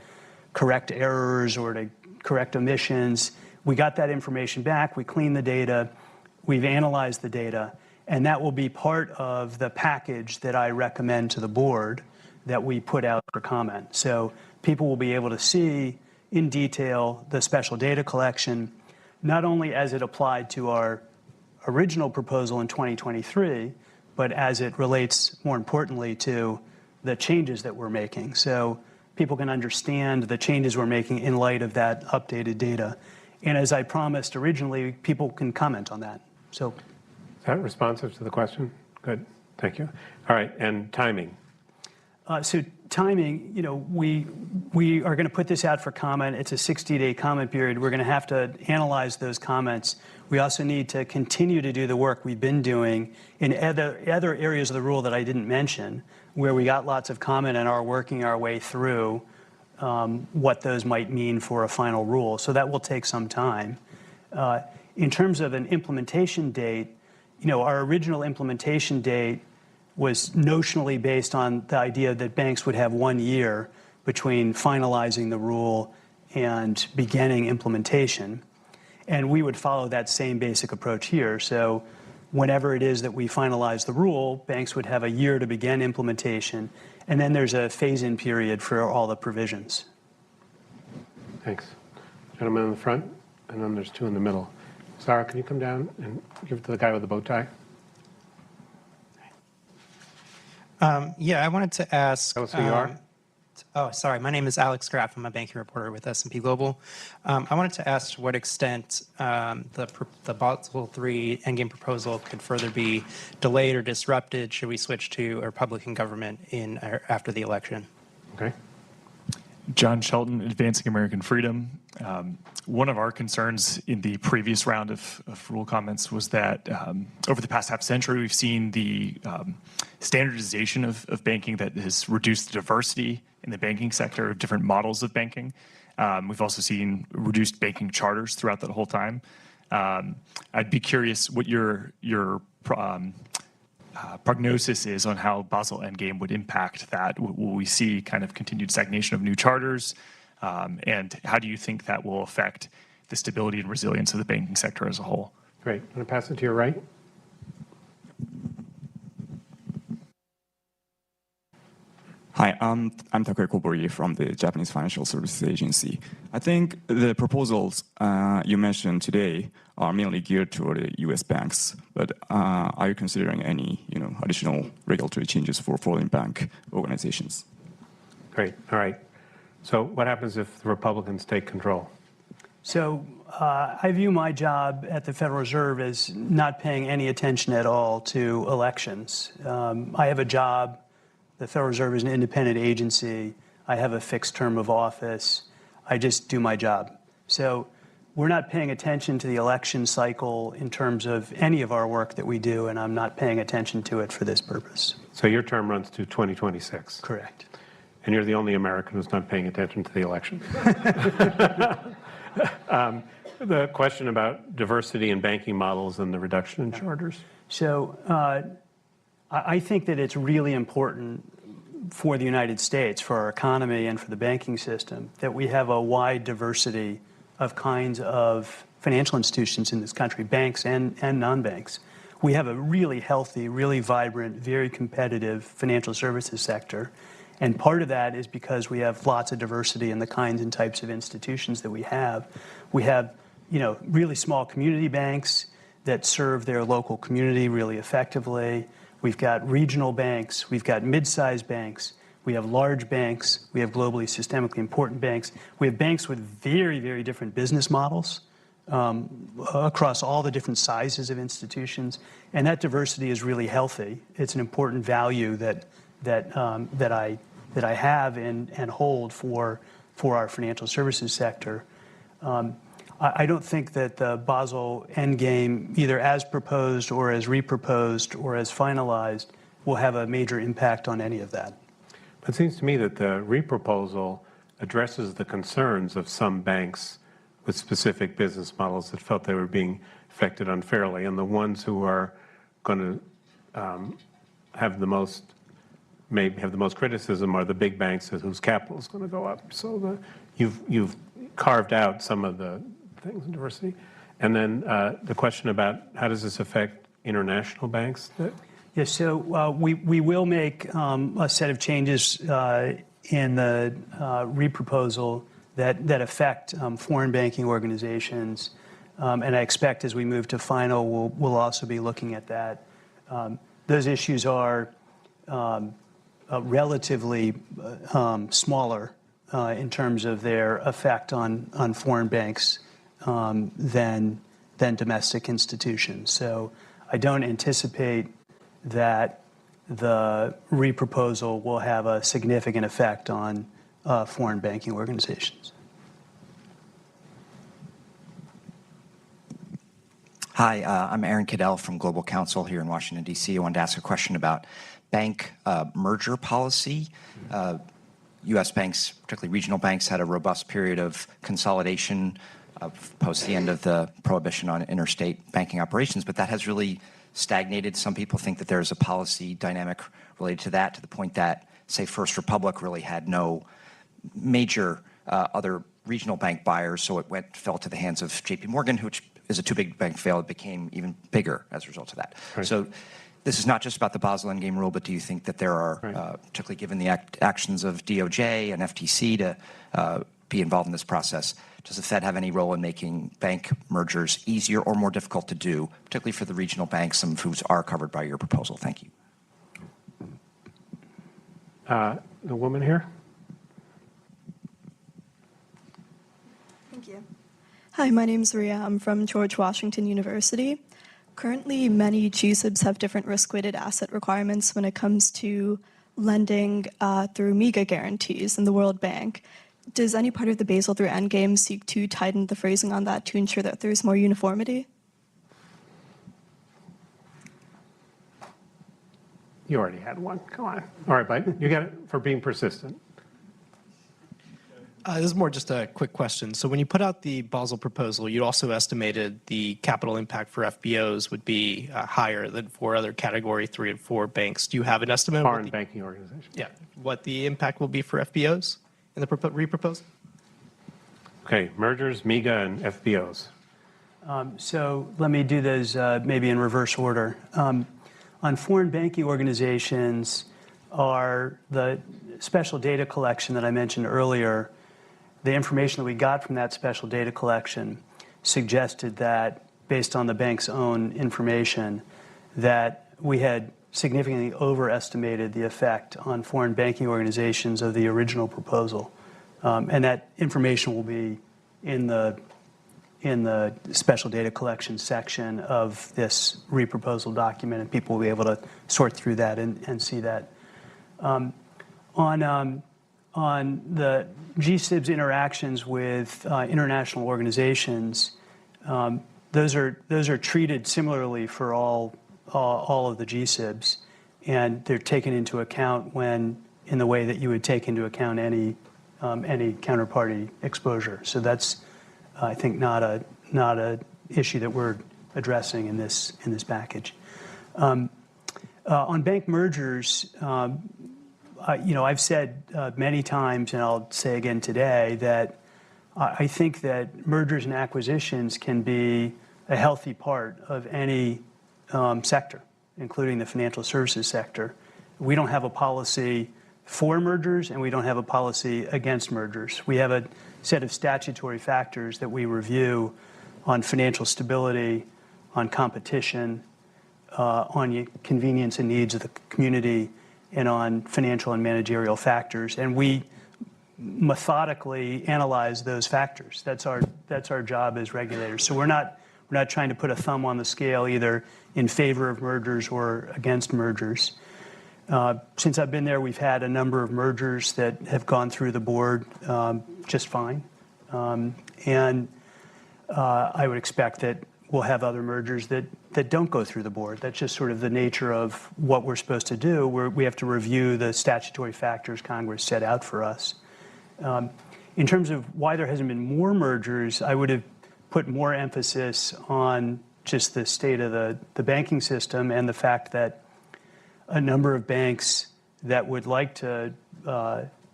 correct errors or to correct omissions. We got that information back. We cleaned the data. We've analyzed the data. And that will be part of the package that I recommend to the board that we put out for comment. So people will be able to see in detail the special data collection, not only as it applied to our original proposal in 2023, but as it relates, more importantly, to the changes that we're making. So people can understand the changes we're making in light of that updated data. And as I promised originally, people can comment on that. So, is that responsive to the question? Good, thank you. All right, and timing. So timing, we are going to put this out for comment. It's a 60-day comment period. We're going to have to analyze those comments. We also need to continue to do the work we've been doing in other areas of the rule that I didn't mention, where we got lots of comment and are working our way through what those might mean for a final rule. So that will take some time. In terms of an implementation date, our original implementation date was notionally based on the idea that banks would have 1 year between finalizing the rule and beginning implementation. And we would follow that same basic approach here. So whenever it is that we finalize the rule, banks would have a year to begin implementation, and then there's a phase-in period for all the provisions. Thanks. Gentleman in the front, and then there's two in the middle. Sarah, can you come down and give it to the guy with the bow tie? Yeah, I wanted to ask. Tell us who you are. Oh, sorry. My name is Alex Graff. I'm a banking reporter with S&P Global. I wanted to ask to what extent the Basel III endgame proposal could further be delayed or disrupted should we switch to a Republican government after the election. Okay. John Shelton, Advancing American Freedom. One of our concerns in the previous round of rule comments was that over the past half century, we've seen the standardization of banking that has reduced the diversity in the banking sector of different models of banking. We've also seen reduced banking charters throughout that whole time. I'd be curious what your prognosis is on how Basel Endgame would impact that. Will we see kind of continued stagnation of new charters? And how do you think that will affect the stability and resilience of the banking sector as a whole? Great. I'm going to pass it to your right. Hi, I'm Takeo Kobori from the Japanese Financial Services Agency. I think the proposals you mentioned today are mainly geared toward the U.S. banks, but are you considering any additional regulatory changes for foreign bank organizations? Great. All right. So what happens if the Republicans take control? So I view my job at the Federal Reserve as not paying any attention at all to elections. I have a job. The Federal Reserve is an independent agency. I have a fixed term of office. I just do my job. So we're not paying attention to the election cycle in terms of any of our work that we do, and I'm not paying attention to it for this purpose. So your term runs to 2026? Correct. And you're the only American who's not paying attention to the election. The question about diversity in banking models and the reduction in charters. So I think that it's really important for the United States, for our economy and for the banking system, that we have a wide diversity of kinds of financial institutions in this country, banks and non-banks. We have a really healthy, really vibrant, very competitive financial services sector. And part of that is because we have lots of diversity in the kinds and types of institutions that we have. We have, really small community banks that serve their local community really effectively. We've got regional banks. We've got mid-sized banks. We have large banks. We have globally systemically important banks. We have banks with very, very different business models across all the different sizes of institutions. And that diversity is really healthy. It's an important value that I have and hold for our financial services sector. I don't think that the Basel endgame, either as proposed or as reproposed or as finalized, will have a major impact on any of that. But it seems to me that the reproposal addresses the concerns of some banks with specific business models that felt they were being affected unfairly, and the ones who are going to have the most criticism are the big banks whose capital is going to go up. So you've carved out some of the things in diversity. And then the question about how does this affect international banks? Yes, so we will make a set of changes in the reproposal that affect foreign banking organizations. And I expect as we move to final, we'll also be looking at that. Those issues are relatively smaller in terms of their effect on foreign banks than domestic institutions. So I don't anticipate that the reproposal will have a significant effect on foreign banking organizations. Hi, I'm Aaron Cadell from Global Counsel here in Washington, D.C. I wanted to ask a question about bank merger policy. U.S. banks, particularly regional banks, had a robust period of consolidation post the end of the prohibition on interstate banking operations, but that has really stagnated. Some people think that there's a policy dynamic related to that, to the point that, say, First Republic really had no major other regional bank buyers, so it fell to the hands of J.P. Morgan, which is a too big bank fail. It became even bigger as a result of that. Right. So this is not just about the Basel Endgame rule, but do you think that there are, particularly given the actions of DOJ and FTC to be involved in this process, does the Fed have any role in making bank mergers easier or more difficult to do, particularly for the regional banks, some of whose are covered by your proposal? Thank you. The woman here. Thank you. Hi, my name is Ria. I'm from George Washington University. Currently, many G-SIBs have different risk-weighted asset requirements when it comes to lending through MEGA guarantees in the World Bank. Does any part of the Basel III Endgame seek to tighten the phrasing on that to ensure that there's more uniformity? You already had one. Come on. All right, Mike. You got it for being persistent. This is more just a quick question. So when you put out the Basel proposal, you also estimated the capital impact for FBOs would be higher than for other Category 3 and 4 banks. Do you have an estimate? Foreign banking organizations. Yeah. What the impact will be for FBOs in the reproposal? Okay, mergers, MEGA, and FBOs. So let me do those maybe in reverse order. On foreign banking organizations, are the special data collection that I mentioned earlier, the information that we got from that special data collection suggested that, based on the bank's own information, that we had significantly overestimated the effect on foreign banking organizations of the original proposal. And that information will be in the special data collection section of this reproposal document, and people will be able to sort through that and see that. On the G-SIB's interactions with international organizations, those are treated similarly for all of the G-SIBs, and they're taken into account in the way that you would take into account any counterparty exposure. So that's, I think, not not an issue that we're addressing in this package. On bank mergers, I've said many times, and I'll say again today, that I think that mergers and acquisitions can be a healthy part of any sector, including the financial services sector. We don't have a policy for mergers, and we don't have a policy against mergers. We have a set of statutory factors that we review on financial stability, on competition, on convenience and needs of the community, and on financial and managerial factors. And we methodically analyze those factors. That's our job as regulators. So we're not trying to put a thumb on the scale either in favor of mergers or against mergers. Since I've been there, we've had a number of mergers that have gone through the board just fine. And I would expect that we'll have other mergers that don't go through the board. That's just sort of the nature of what we're supposed to do. We have to review the statutory factors Congress set out for us. In terms of why there hasn't been more mergers, I would have put more emphasis on just the state of the banking system and the fact that a number of banks that would like to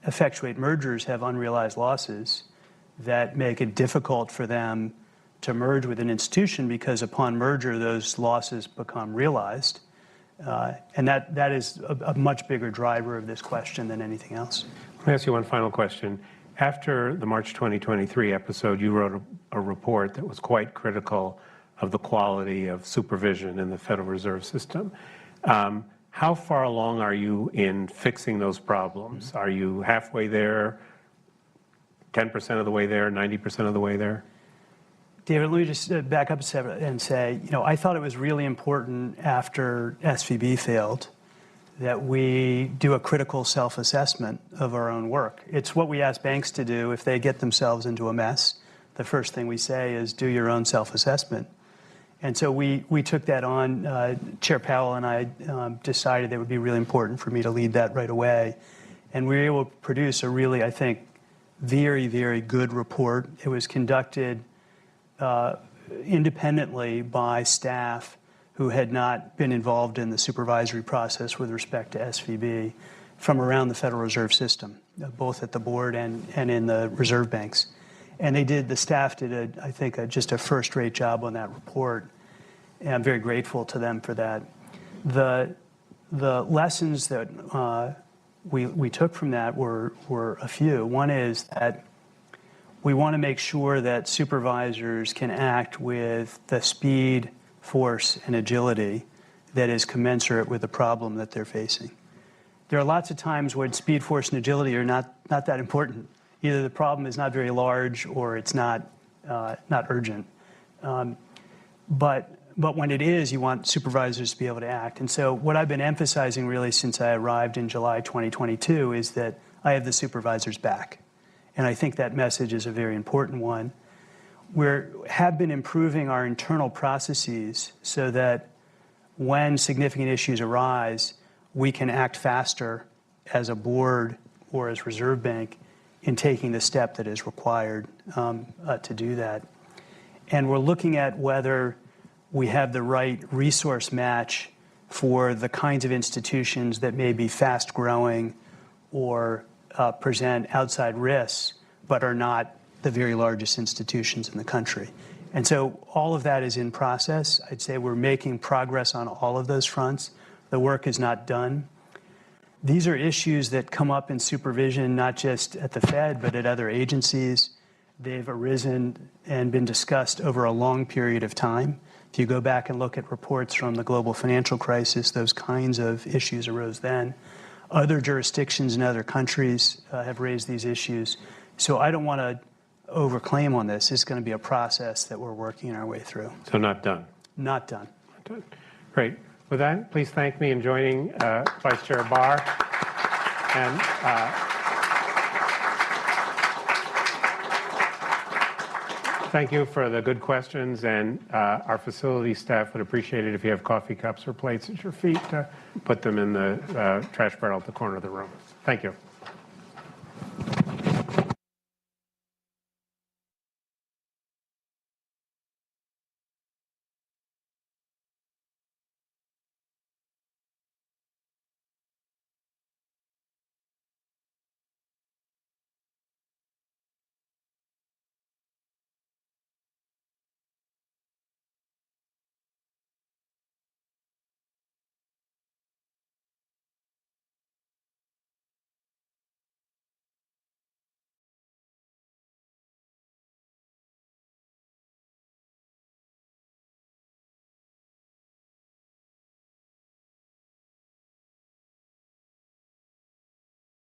effectuate mergers have unrealized losses that make it difficult for them to merge with an institution because upon merger, those losses become realized. And that is a much bigger driver of this question than anything else. Let me ask you one final question. After the March 2023 episode, you wrote a report that was quite critical of the quality of supervision in the Federal Reserve System. How far along are you in fixing those problems? Are you halfway there, 10% of the way there, 90% of the way there? David, let me just back up a second and say, I thought it was really important after SVB failed that we do a critical self-assessment of our own work. It's what we ask banks to do if they get themselves into a mess. The first thing we say is do your own self-assessment. And so we took that on. Chair Powell and I decided it would be really important for me to lead that right away. And we were able to produce a really, I think, very, very good report. It was conducted independently by staff who had not been involved in the supervisory process with respect to SVB from around the Federal Reserve System, both at the board and in the reserve banks. And the staff did, I think, just a first-rate job on that report, and I'm very grateful to them for that. The lessons that we took from that were a few. One is that we want to make sure that supervisors can act with the speed, force, and agility that is commensurate with the problem that they're facing. There are lots of times when speed, force, and agility are not that important. Either the problem is not very large or it's not urgent. But when it is, you want supervisors to be able to act. And so what I've been emphasizing really since I arrived in July 2022 is that I have the supervisors back. And I think that message is a very important one. We have been improving our internal processes so that when significant issues arise, we can act faster as a board or as Reserve Bank in taking the step that is required to do that. And we're looking at whether we have the right resource match for the kinds of institutions that may be fast growing or present outside risks, but are not the very largest institutions in the country. And so all of that is in process. I'd say we're making progress on all of those fronts. The work is not done. These are issues that come up in supervision, not just at the Fed, but at other agencies. They've arisen and been discussed over a long period of time. If you go back and look at reports from the global financial crisis, those kinds of issues arose then. Other jurisdictions in other countries have raised these issues. So I don't want to overclaim on this. It's going to be a process that we're working our way through. So not done? Not done. Not done. Great. With that, please thank me in joining Vice Chair Barr. And thank you for the good questions. And our facility staff would appreciate it if you have coffee cups or plates at your feet to put them in the trash barrel at the corner of the room. Thank you.